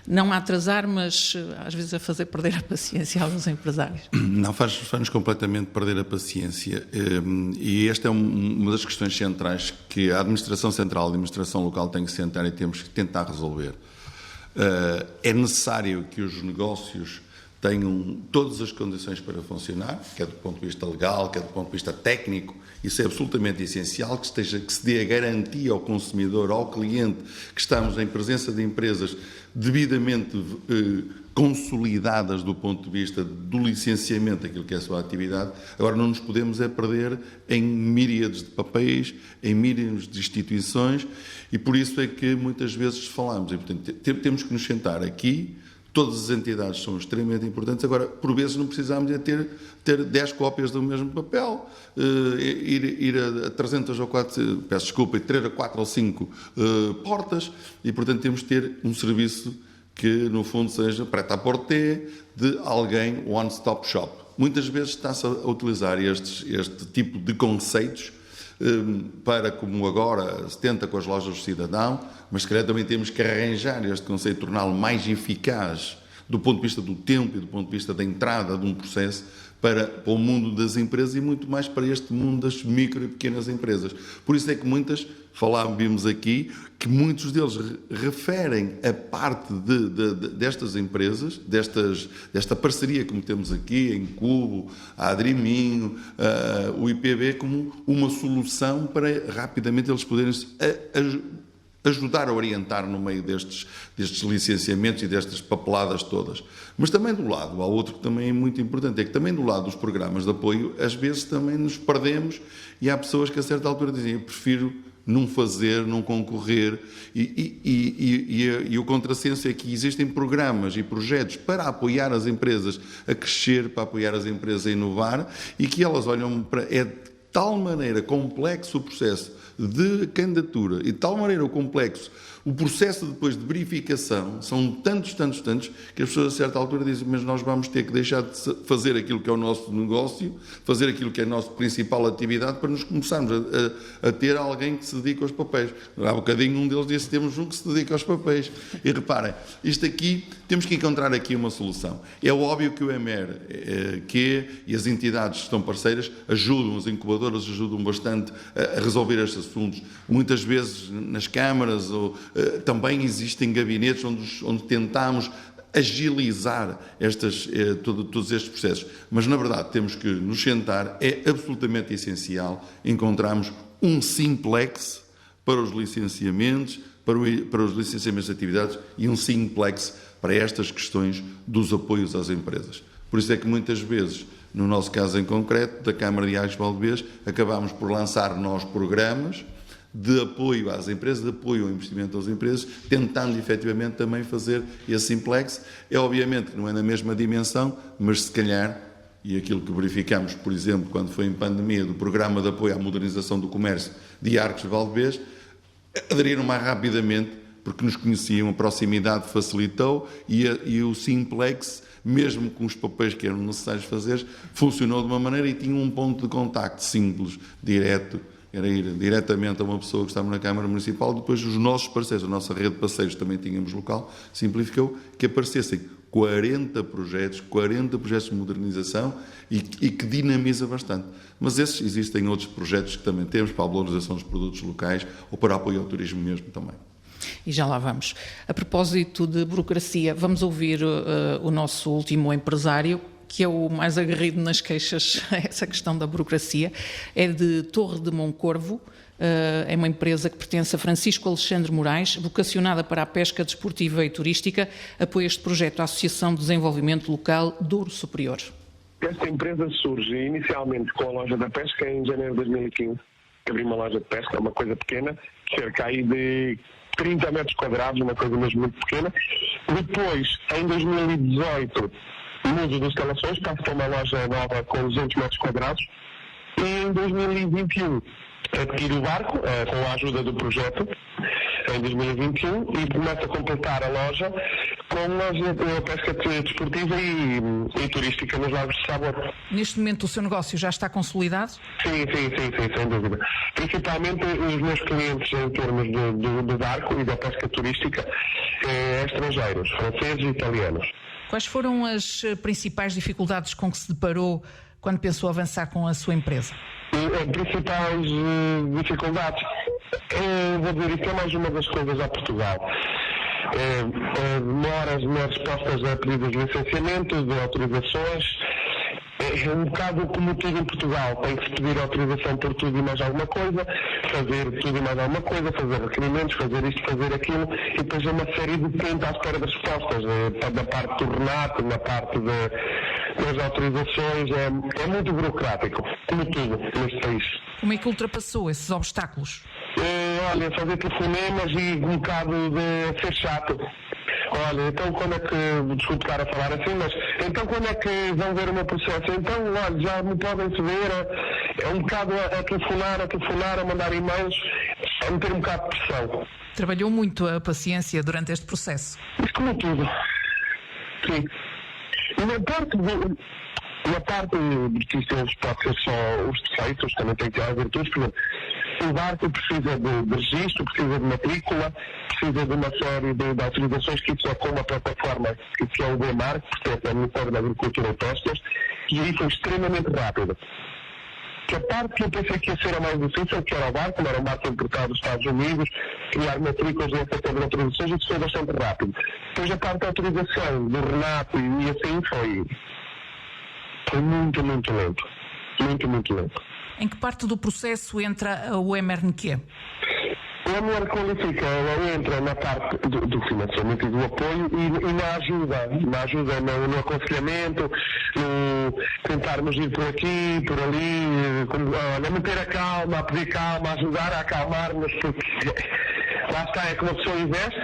não a atrasar, mas às vezes a fazer perder a paciência aos empresários. Não, faz-nos completamente perder a paciência e esta é uma das questões centrais que a Administração Central e a Administração Local têm que sentar e temos que tentar resolver. É necessário que os negócios tenham todas as condições para funcionar, quer do ponto de vista legal, quer do ponto de vista técnico. Isso é absolutamente essencial, que se dê a garantia ao consumidor, ao cliente, que estamos em presença de empresas devidamente consolidadas do ponto de vista do licenciamento daquilo que é a sua atividade. Agora não nos podemos perder em miríades de papéis, em miríades de instituições, e por isso é que muitas vezes falamos. E, portanto, temos que nos sentar aqui. Todas as entidades são extremamente importantes. Agora, por vezes, não precisamos de ter 10 cópias do mesmo papel, ir a 300 ou 4, peço desculpa, 3 a 4 ou 5 portas, e, portanto, temos de ter um serviço que, no fundo, seja prêt-à-porter de alguém one-stop shop. Muitas vezes está-se a utilizar este tipo de conceitos para, como agora se tenta com as lojas do cidadão, mas se calhar também temos que arranjar este conceito, torná-lo mais eficaz do ponto de vista do tempo e do ponto de vista da entrada de um processo para o mundo das empresas e muito mais para este mundo das micro e pequenas empresas. Por isso é que vimos aqui, que muitos deles referem a parte destas empresas, desta parceria que temos aqui, em Cubo, a Adriminho, o IPB, como uma solução para rapidamente eles poderem ajudar a orientar no meio destes licenciamentos e destas papeladas todas. Mas também do lado, há outro que também é muito importante, é que também do lado dos programas de apoio, às vezes também nos perdemos e há pessoas que a certa altura dizem, eu prefiro não fazer, não concorrer, e o contrassenso é que existem programas e projetos para apoiar as empresas a crescer, para apoiar as empresas a inovar, e que elas olham para... É de tal maneira complexo o processo de candidatura e de tal maneira o complexo o processo depois de verificação, são tantos, que as pessoas a certa altura dizem, mas nós vamos ter que deixar de fazer aquilo que é o nosso negócio, fazer aquilo que é a nossa principal atividade, para nos começarmos a ter alguém que se dedique aos papéis. Há bocadinho um deles disse, temos um que se dedica aos papéis. E reparem, isto aqui, temos que encontrar aqui uma solução. É óbvio que o EMER e as entidades que estão parceiras ajudam, as incubadoras ajudam bastante a resolver estes assuntos. Muitas vezes nas câmaras também existem gabinetes onde tentamos agilizar todos estes processos. Mas, na verdade, temos que nos sentar, é absolutamente essencial encontrarmos um simplex para os licenciamentos, para os licenciamentos de atividades e um simplex para estas questões dos apoios às empresas. Por isso é que muitas vezes, no nosso caso em concreto, da Câmara de Arcos de Valdevez, acabamos por lançar nós programas de apoio às empresas, de apoio ao investimento das empresas, tentando efetivamente também fazer esse simplex. É obviamente que não é na mesma dimensão, mas se calhar, e aquilo que verificamos, por exemplo, quando foi em pandemia, do Programa de Apoio à Modernização do Comércio de Arcos de Valdevez, aderiram mais rapidamente, porque nos conheciam, a proximidade facilitou e o simplex, mesmo com os papéis que eram necessários fazer, funcionou de uma maneira e tinha um ponto de contacto simples, direto, era ir diretamente a uma pessoa que estava na Câmara Municipal. Depois os nossos parceiros, a nossa rede de parceiros também tínhamos local, simplificou que aparecessem 40 projetos de modernização e que dinamiza bastante. Mas existem outros projetos que também temos para a valorização dos produtos locais ou para apoio ao turismo mesmo também. E já lá vamos. A propósito de burocracia, vamos ouvir o nosso último empresário, que é o mais aguerrido nas queixas a essa questão da burocracia. É de Torre de Moncorvo, é uma empresa que pertence a Francisco Alexandre Moraes, vocacionada para a pesca desportiva e turística. Apoia este projeto a Associação de Desenvolvimento Local Douro Superior. Esta empresa surge inicialmente com a loja da pesca em janeiro de 2015. Abri uma loja de pesca, uma coisa pequena, cerca aí de 30 metros quadrados, uma coisa mesmo muito pequena. Depois, em 2018, mudo de instalações, passo para uma loja nova com 200 metros quadrados. E em 2021, adquiro o barco, com a ajuda do projeto, em 2021, e começo a completar a loja com a pesca desportiva e turística nos Lagos de Sabor. Neste momento o seu negócio já está consolidado? Sim, sem dúvida. Principalmente os meus clientes em termos do barco e da pesca turística, estrangeiros, franceses e italianos. Quais foram as principais dificuldades com que se deparou quando pensou avançar com a sua empresa? As principais dificuldades, vou dizer, isto é mais uma das coisas a Portugal. Demoras nas respostas a pedidos de licenciamento, de autorizações. É um bocado como tudo em Portugal, tem que se pedir autorização por tudo e mais alguma coisa, fazer tudo e mais alguma coisa, fazer requerimentos, fazer isto, fazer aquilo, e depois é uma série de tempo à espera das respostas, da parte do Renato, na parte das autorizações, é muito burocrático, como tudo neste país. Como é que ultrapassou esses obstáculos? Olha, fazer telefonemas e um bocado de ser chato. Olha, então quando é que, desculpe estar a falar assim, mas então quando é que vão ver o meu processo? Então, olha, já me podem saber, um bocado a telefonar, a mandar e-mails, a meter um bocado de pressão. Trabalhou muito a paciência durante este processo? Mas como tudo, sim. Na parte de isto pode ser só os defeitos, também tem que ter as virtudes, por exemplo, o barco precisa de registro, precisa de matrícula, precisa de uma série de autorizações que isso é com uma plataforma que é o BMAR, que pertence ao Ministério da Agricultura e Pescas, e aí foi extremamente rápido. Que a parte que eu pensei que ia ser a mais difícil, que era o barco, era um barco importado dos Estados Unidos, criar matrículas e essa de autorizações, isso foi bastante rápido. Depois a parte da autorização do Renato e assim foi muito lento. Muito lento. Em que parte do processo entra o MRNQ? O MR qualifica, ela entra na parte do financiamento e do apoio e na ajuda no aconselhamento, no tentarmos ir por aqui, por ali, a manter a calma, a pedir calma, a ajudar a acalmar-nos, porque lá está, é que uma pessoa investe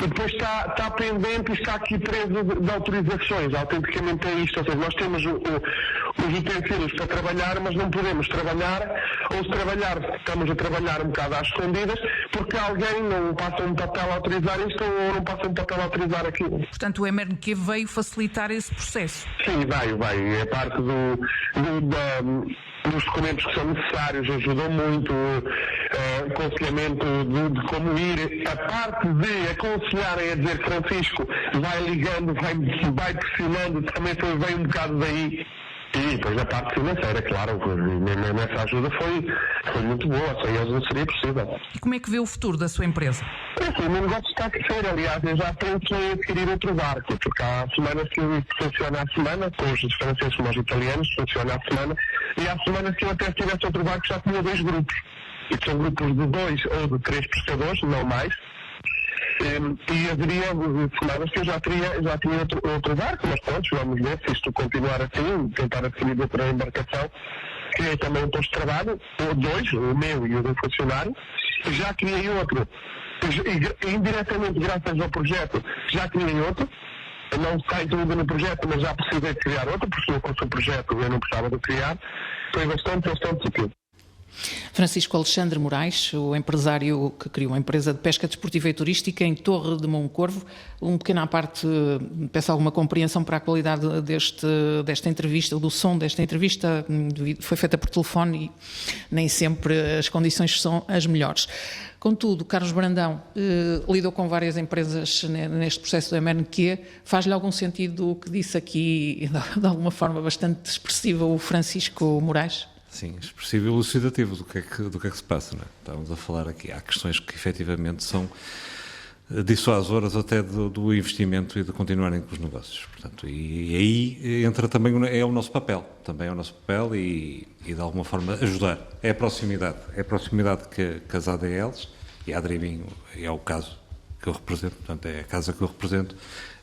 e depois está pendente e está aqui preso de autorizações. Autenticamente é isto, ou seja, nós temos os utensílios para trabalhar, mas não podemos trabalhar, ou se trabalhar, estamos a trabalhar um bocado às escondidas, porque alguém não passa um papel a autorizar isto ou não passa um papel a autorizar aquilo. Portanto, o MRNQ veio facilitar esse processo? Sim, vai. É parte dos documentos que são necessários, ajudou muito, aconselhamento de como ir. A parte de aconselharem a dizer Francisco, vai ligando, vai pressionando, também veio um bocado daí. E depois a parte financeira, claro, nessa ajuda foi muito boa, sem eles não seria possível. E como é que vê o futuro da sua empresa? O meu negócio está a crescer, aliás, eu já penso em adquirir outro barco, porque há semanas que funciona à semana, com os franceses como os italianos, funciona à semana, e há semanas que eu até tivesse outro barco já tinha 2 grupos, e são grupos de 2 ou de 3 pescadores, não mais. E haveria semanas que eu já tinha outro barco, mas pronto, vamos ver se isto continuar assim, tentar adquirir outra embarcação. Criei também um posto de trabalho, ou 2, o meu e o do funcionário, já criei outro. Indiretamente, graças ao projeto, já criei outro. Não está incluído no projeto, mas já precisei de criar outro, porque se não fosse um projeto eu não precisava de criar. Foi bastante útil. Francisco Alexandre Moraes, o empresário que criou uma empresa de pesca desportiva e turística em Torre de Moncorvo. Um pequeno à parte, peço alguma compreensão para a qualidade desta entrevista, do som desta entrevista, foi feita por telefone e nem sempre as condições são as melhores. Contudo, Carlos Brandão lidou com várias empresas neste processo do MRQ. Faz-lhe algum sentido o que disse aqui, de alguma forma bastante expressiva, o Francisco Moraes? Sim, expressivo e elucidativo do que é que se passa, não é? Estamos a falar aqui, há questões que efetivamente são dissuasoras até do investimento e de continuarem com os negócios. Portanto, e aí entra também, é o nosso papel e de alguma forma ajudar. É a proximidade que as ADLs e a Adribinho, é o caso que eu represento, portanto é a casa que eu represento,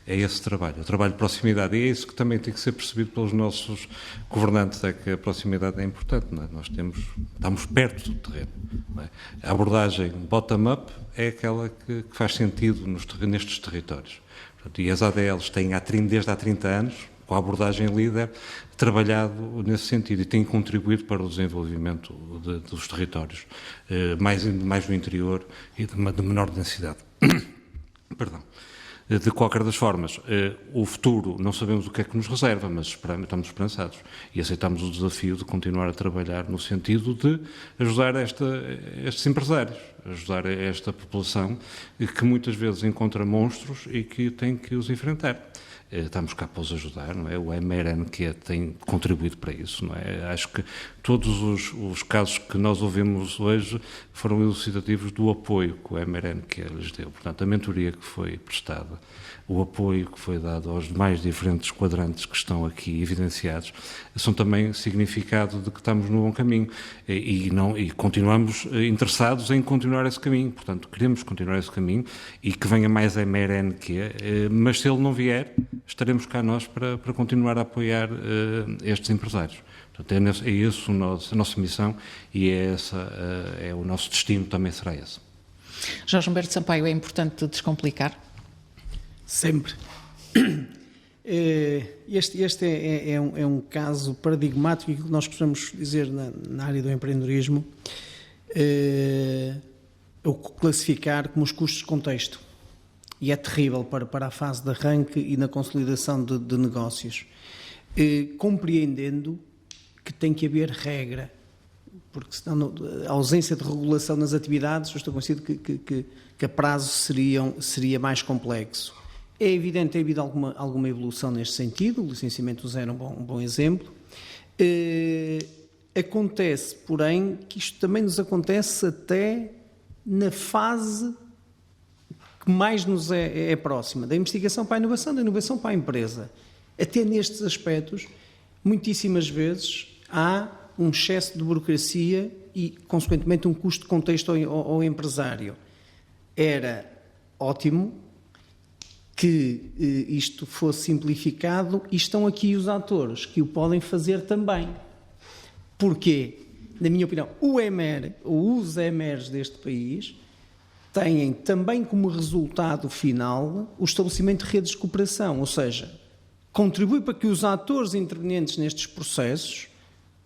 é esse trabalho, o trabalho de proximidade, e é isso que também tem que ser percebido pelos nossos governantes, é que a proximidade é importante, não é? Nós estamos perto do terreno, não é? A abordagem bottom-up é aquela que faz sentido nestes territórios. Portanto, e as ADLs têm desde há 30 anos, com a abordagem líder, trabalhado nesse sentido e têm contribuído para o desenvolvimento dos territórios mais no interior e de menor densidade. Perdão. De qualquer das formas, o futuro não sabemos o que é que nos reserva, mas estamos esperançados e aceitamos o desafio de continuar a trabalhar no sentido de ajudar estes empresários, ajudar esta população que muitas vezes encontra monstros e que tem que os enfrentar. Estamos cá para os ajudar, não é? O MRNQ tem contribuído para isso, não é? Acho que todos os casos que nós ouvimos hoje foram elucidativos do apoio que o MRNQ lhes deu. Portanto, a mentoria que foi prestada, o apoio que foi dado aos mais diferentes quadrantes que estão aqui evidenciados, são também significado de que estamos no bom caminho e continuamos interessados em continuar esse caminho. Portanto, queremos continuar esse caminho e que venha mais MRNQ, mas se ele não vier, estaremos cá nós para continuar a apoiar estes empresários. Portanto, é isso a nossa missão e é o nosso destino também será esse. Jorge Humberto Sampaio, é importante descomplicar? Sempre. Este é um caso paradigmático, e que nós costumamos dizer na área do empreendedorismo, o classificar como os custos de contexto. E é terrível para a fase de arranque e na consolidação de negócios. Compreendendo que tem que haver regra, porque senão a ausência de regulação nas atividades, eu estou convencido que a prazo seria mais complexo. É evidente que tem havido alguma evolução neste sentido, o licenciamento zero é um bom exemplo. Acontece, porém, que isto também nos acontece até na fase que mais nos é próxima, da investigação para a inovação, da inovação para a empresa. Até nestes aspectos, muitíssimas vezes há um excesso de burocracia e, consequentemente, um custo de contexto ao empresário. Era ótimo que isto fosse simplificado e estão aqui os atores que o podem fazer também. Porquê? Na minha opinião, os EMERs deste país têm também como resultado final o estabelecimento de redes de cooperação, ou seja, contribui para que os atores intervenientes nestes processos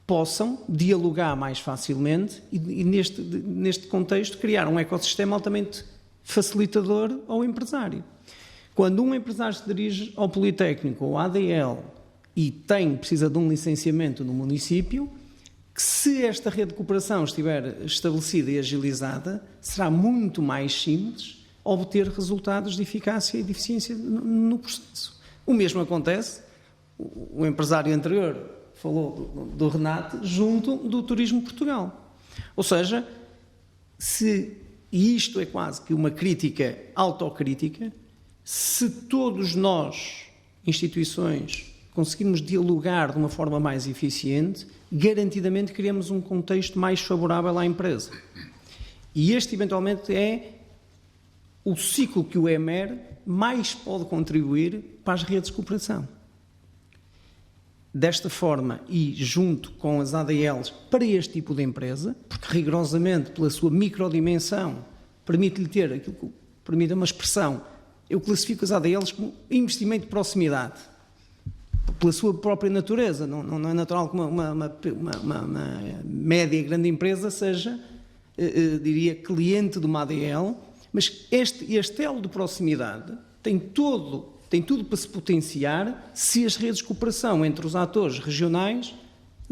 possam dialogar mais facilmente e neste contexto, criar um ecossistema altamente facilitador ao empresário. Quando um empresário se dirige ao Politécnico ou à ADL e precisa de um licenciamento no município, que se esta rede de cooperação estiver estabelecida e agilizada, será muito mais simples obter resultados de eficácia e de eficiência no processo. O mesmo acontece, o empresário anterior falou do Renato, junto do Turismo Portugal. Ou seja, e isto é quase que uma crítica autocrítica, se todos nós, instituições, conseguirmos dialogar de uma forma mais eficiente, garantidamente criamos um contexto mais favorável à empresa. E este, eventualmente, é o ciclo que o EMER mais pode contribuir para as redes de cooperação. desta forma e junto com as ADLs para este tipo de empresa, porque rigorosamente pela sua microdimensão permite-lhe ter aquilo que permite uma expressão. Eu classifico as ADLs como investimento de proximidade, pela sua própria natureza. Não é natural que uma média e grande empresa seja, diria, cliente de uma ADL, mas este elo de proximidade tem tudo para se potenciar se as redes de cooperação entre os atores regionais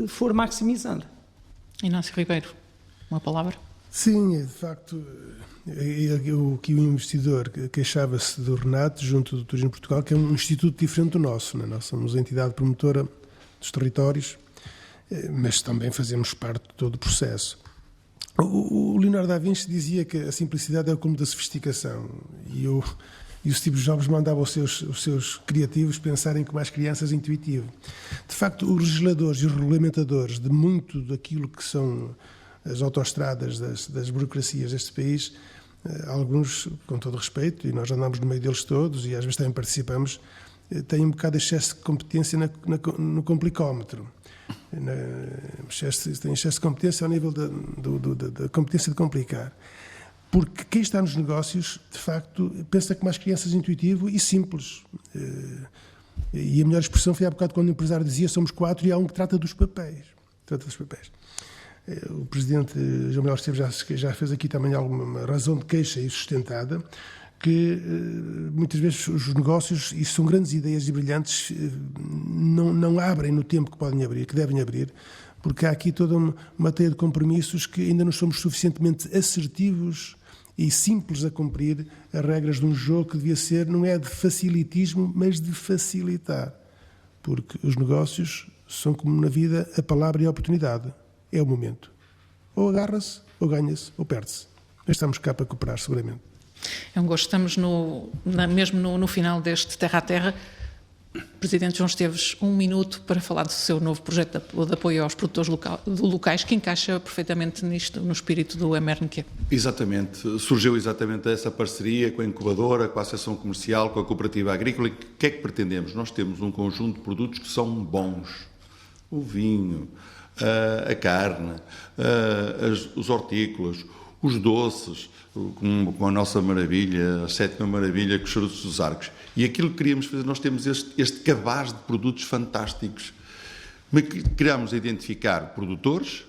for maximizada. Inácio Ribeiro, uma palavra? Sim, de facto, o investidor queixava-se do Renato, junto do Turismo Portugal, que é um instituto diferente do nosso. Né? Nós somos a entidade promotora dos territórios, mas também fazemos parte de todo o processo. O Leonardo da Vinci dizia que a simplicidade é o cúmulo da sofisticação, e o Steve Jobs mandava os seus criativos pensarem como as crianças intuitivo. De facto, os legisladores e os regulamentadores de muito daquilo que são as autoestradas das burocracias deste país, alguns, com todo respeito, e nós andamos no meio deles todos e às vezes também participamos, têm um bocado de excesso de competência no complicómetro. Tem excesso de competência ao nível da competência de complicar. Porque quem está nos negócios, de facto, pensa como as crianças, intuitivo e simples. E a melhor expressão foi há bocado quando o empresário dizia: somos 4 e há um que trata dos papéis. O presidente João Manuel Esteves já fez aqui também alguma razão de queixa e sustentada, que muitas vezes os negócios, e são grandes ideias e brilhantes, não abrem no tempo que podem abrir, que devem abrir, porque há aqui toda uma teia de compromissos que ainda não somos suficientemente assertivos e simples a cumprir as regras de um jogo que devia ser, não é de facilitismo, mas de facilitar. Porque os negócios são como na vida a palavra e a oportunidade. É o momento. Ou agarra-se, ou ganha-se, ou perde-se. Mas estamos cá para cooperar, seguramente. É um gosto. Estamos mesmo no final deste Terra a Terra. Presidente João Esteves, 1 minuto para falar do seu novo projeto de apoio aos produtores locais, que encaixa perfeitamente nisto, no espírito do MRNQ. Exatamente. Surgiu exatamente essa parceria com a incubadora, com a Associação Comercial, com a Cooperativa Agrícola. E o que é que pretendemos? Nós temos um conjunto de produtos que são bons. O vinho, a carne, os hortícolas, os doces, com a nossa maravilha, a 7ª maravilha, com os charutos dos Arcos. E aquilo que queríamos fazer, nós temos este cabaz de produtos fantásticos. Mas queríamos identificar produtores,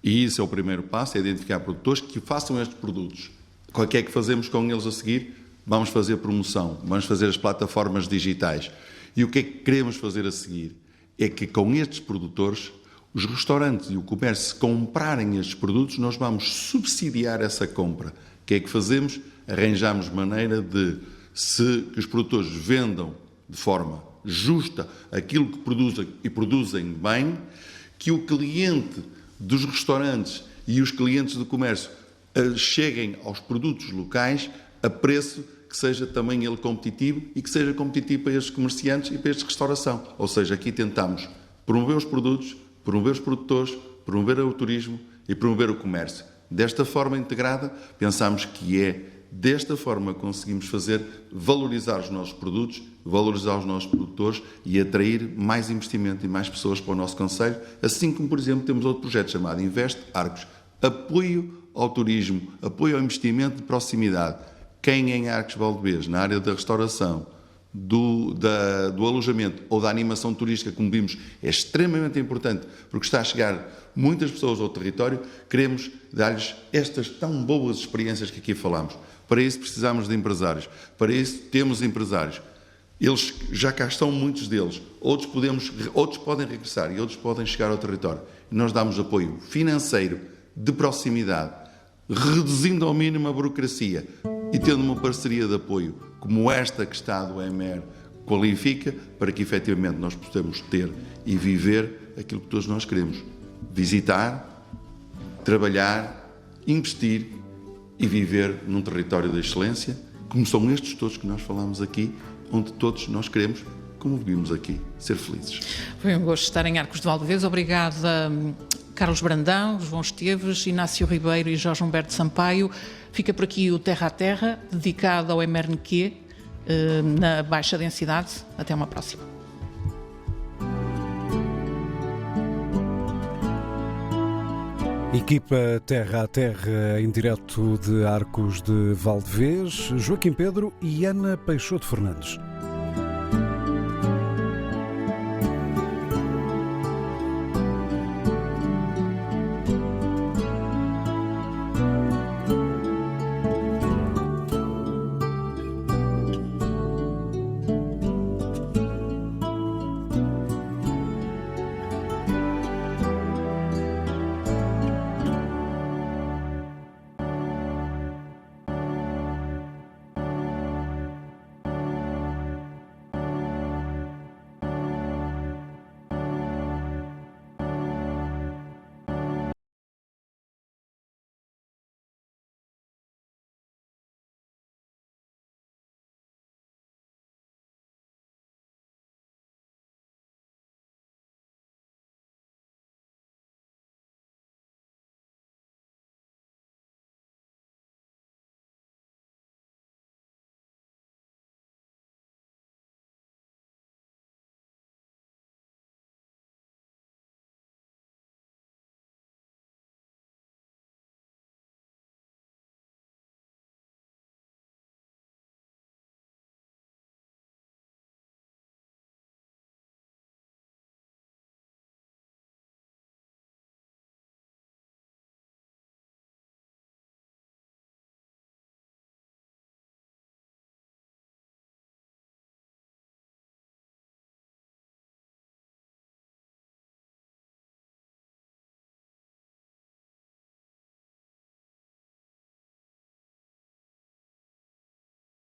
e isso é o primeiro passo, é identificar produtores que façam estes produtos. O que é que fazemos com eles a seguir? Vamos fazer promoção, vamos fazer as plataformas digitais. E o que é que queremos fazer a seguir? É que com estes produtores, os restaurantes e o comércio, se comprarem estes produtos, nós vamos subsidiar essa compra. O que é que fazemos? Arranjamos maneira de, se os produtores vendam de forma justa aquilo que produzem e produzem bem, que o cliente dos restaurantes e os clientes do comércio cheguem aos produtos locais a preço que seja também ele competitivo e que seja competitivo para estes comerciantes e para estes restauração. Ou seja, aqui tentamos promover os produtos, promover os produtores, promover o turismo e promover o comércio. Desta forma integrada, pensamos que é desta forma que conseguimos fazer, valorizar os nossos produtos, valorizar os nossos produtores e atrair mais investimento e mais pessoas para o nosso concelho, assim como, por exemplo, temos outro projeto chamado Invest Arcos, apoio ao turismo, apoio ao investimento de proximidade. Quem em Arcos de Valdevez, na área da restauração, do alojamento ou da animação turística, como vimos, é extremamente importante, porque está a chegar muitas pessoas ao território, queremos dar-lhes estas tão boas experiências que aqui falamos. Para isso precisamos de empresários, para isso temos empresários. Eles já cá estão, muitos deles, outros podem regressar e outros podem chegar ao território. E nós damos apoio financeiro, de proximidade, reduzindo ao mínimo a burocracia e tendo uma parceria de apoio como esta que está do EMER qualifica, para que efetivamente nós possamos ter e viver aquilo que todos nós queremos. Visitar, trabalhar, investir e viver num território de excelência, como são estes todos que nós falamos aqui, onde todos nós queremos, como vimos aqui, ser felizes. Foi um gosto estar em Arcos de Valdevez. Obrigada, Carlos Brandão, João Esteves, Inácio Ribeiro e Jorge Humberto Sampaio. Fica por aqui o Terra a Terra, dedicado ao MRNQ, na baixa densidade. Até uma próxima. Equipa Terra a Terra em direto de Arcos de Valdevez, Joaquim Pedro e Ana Peixoto Fernandes.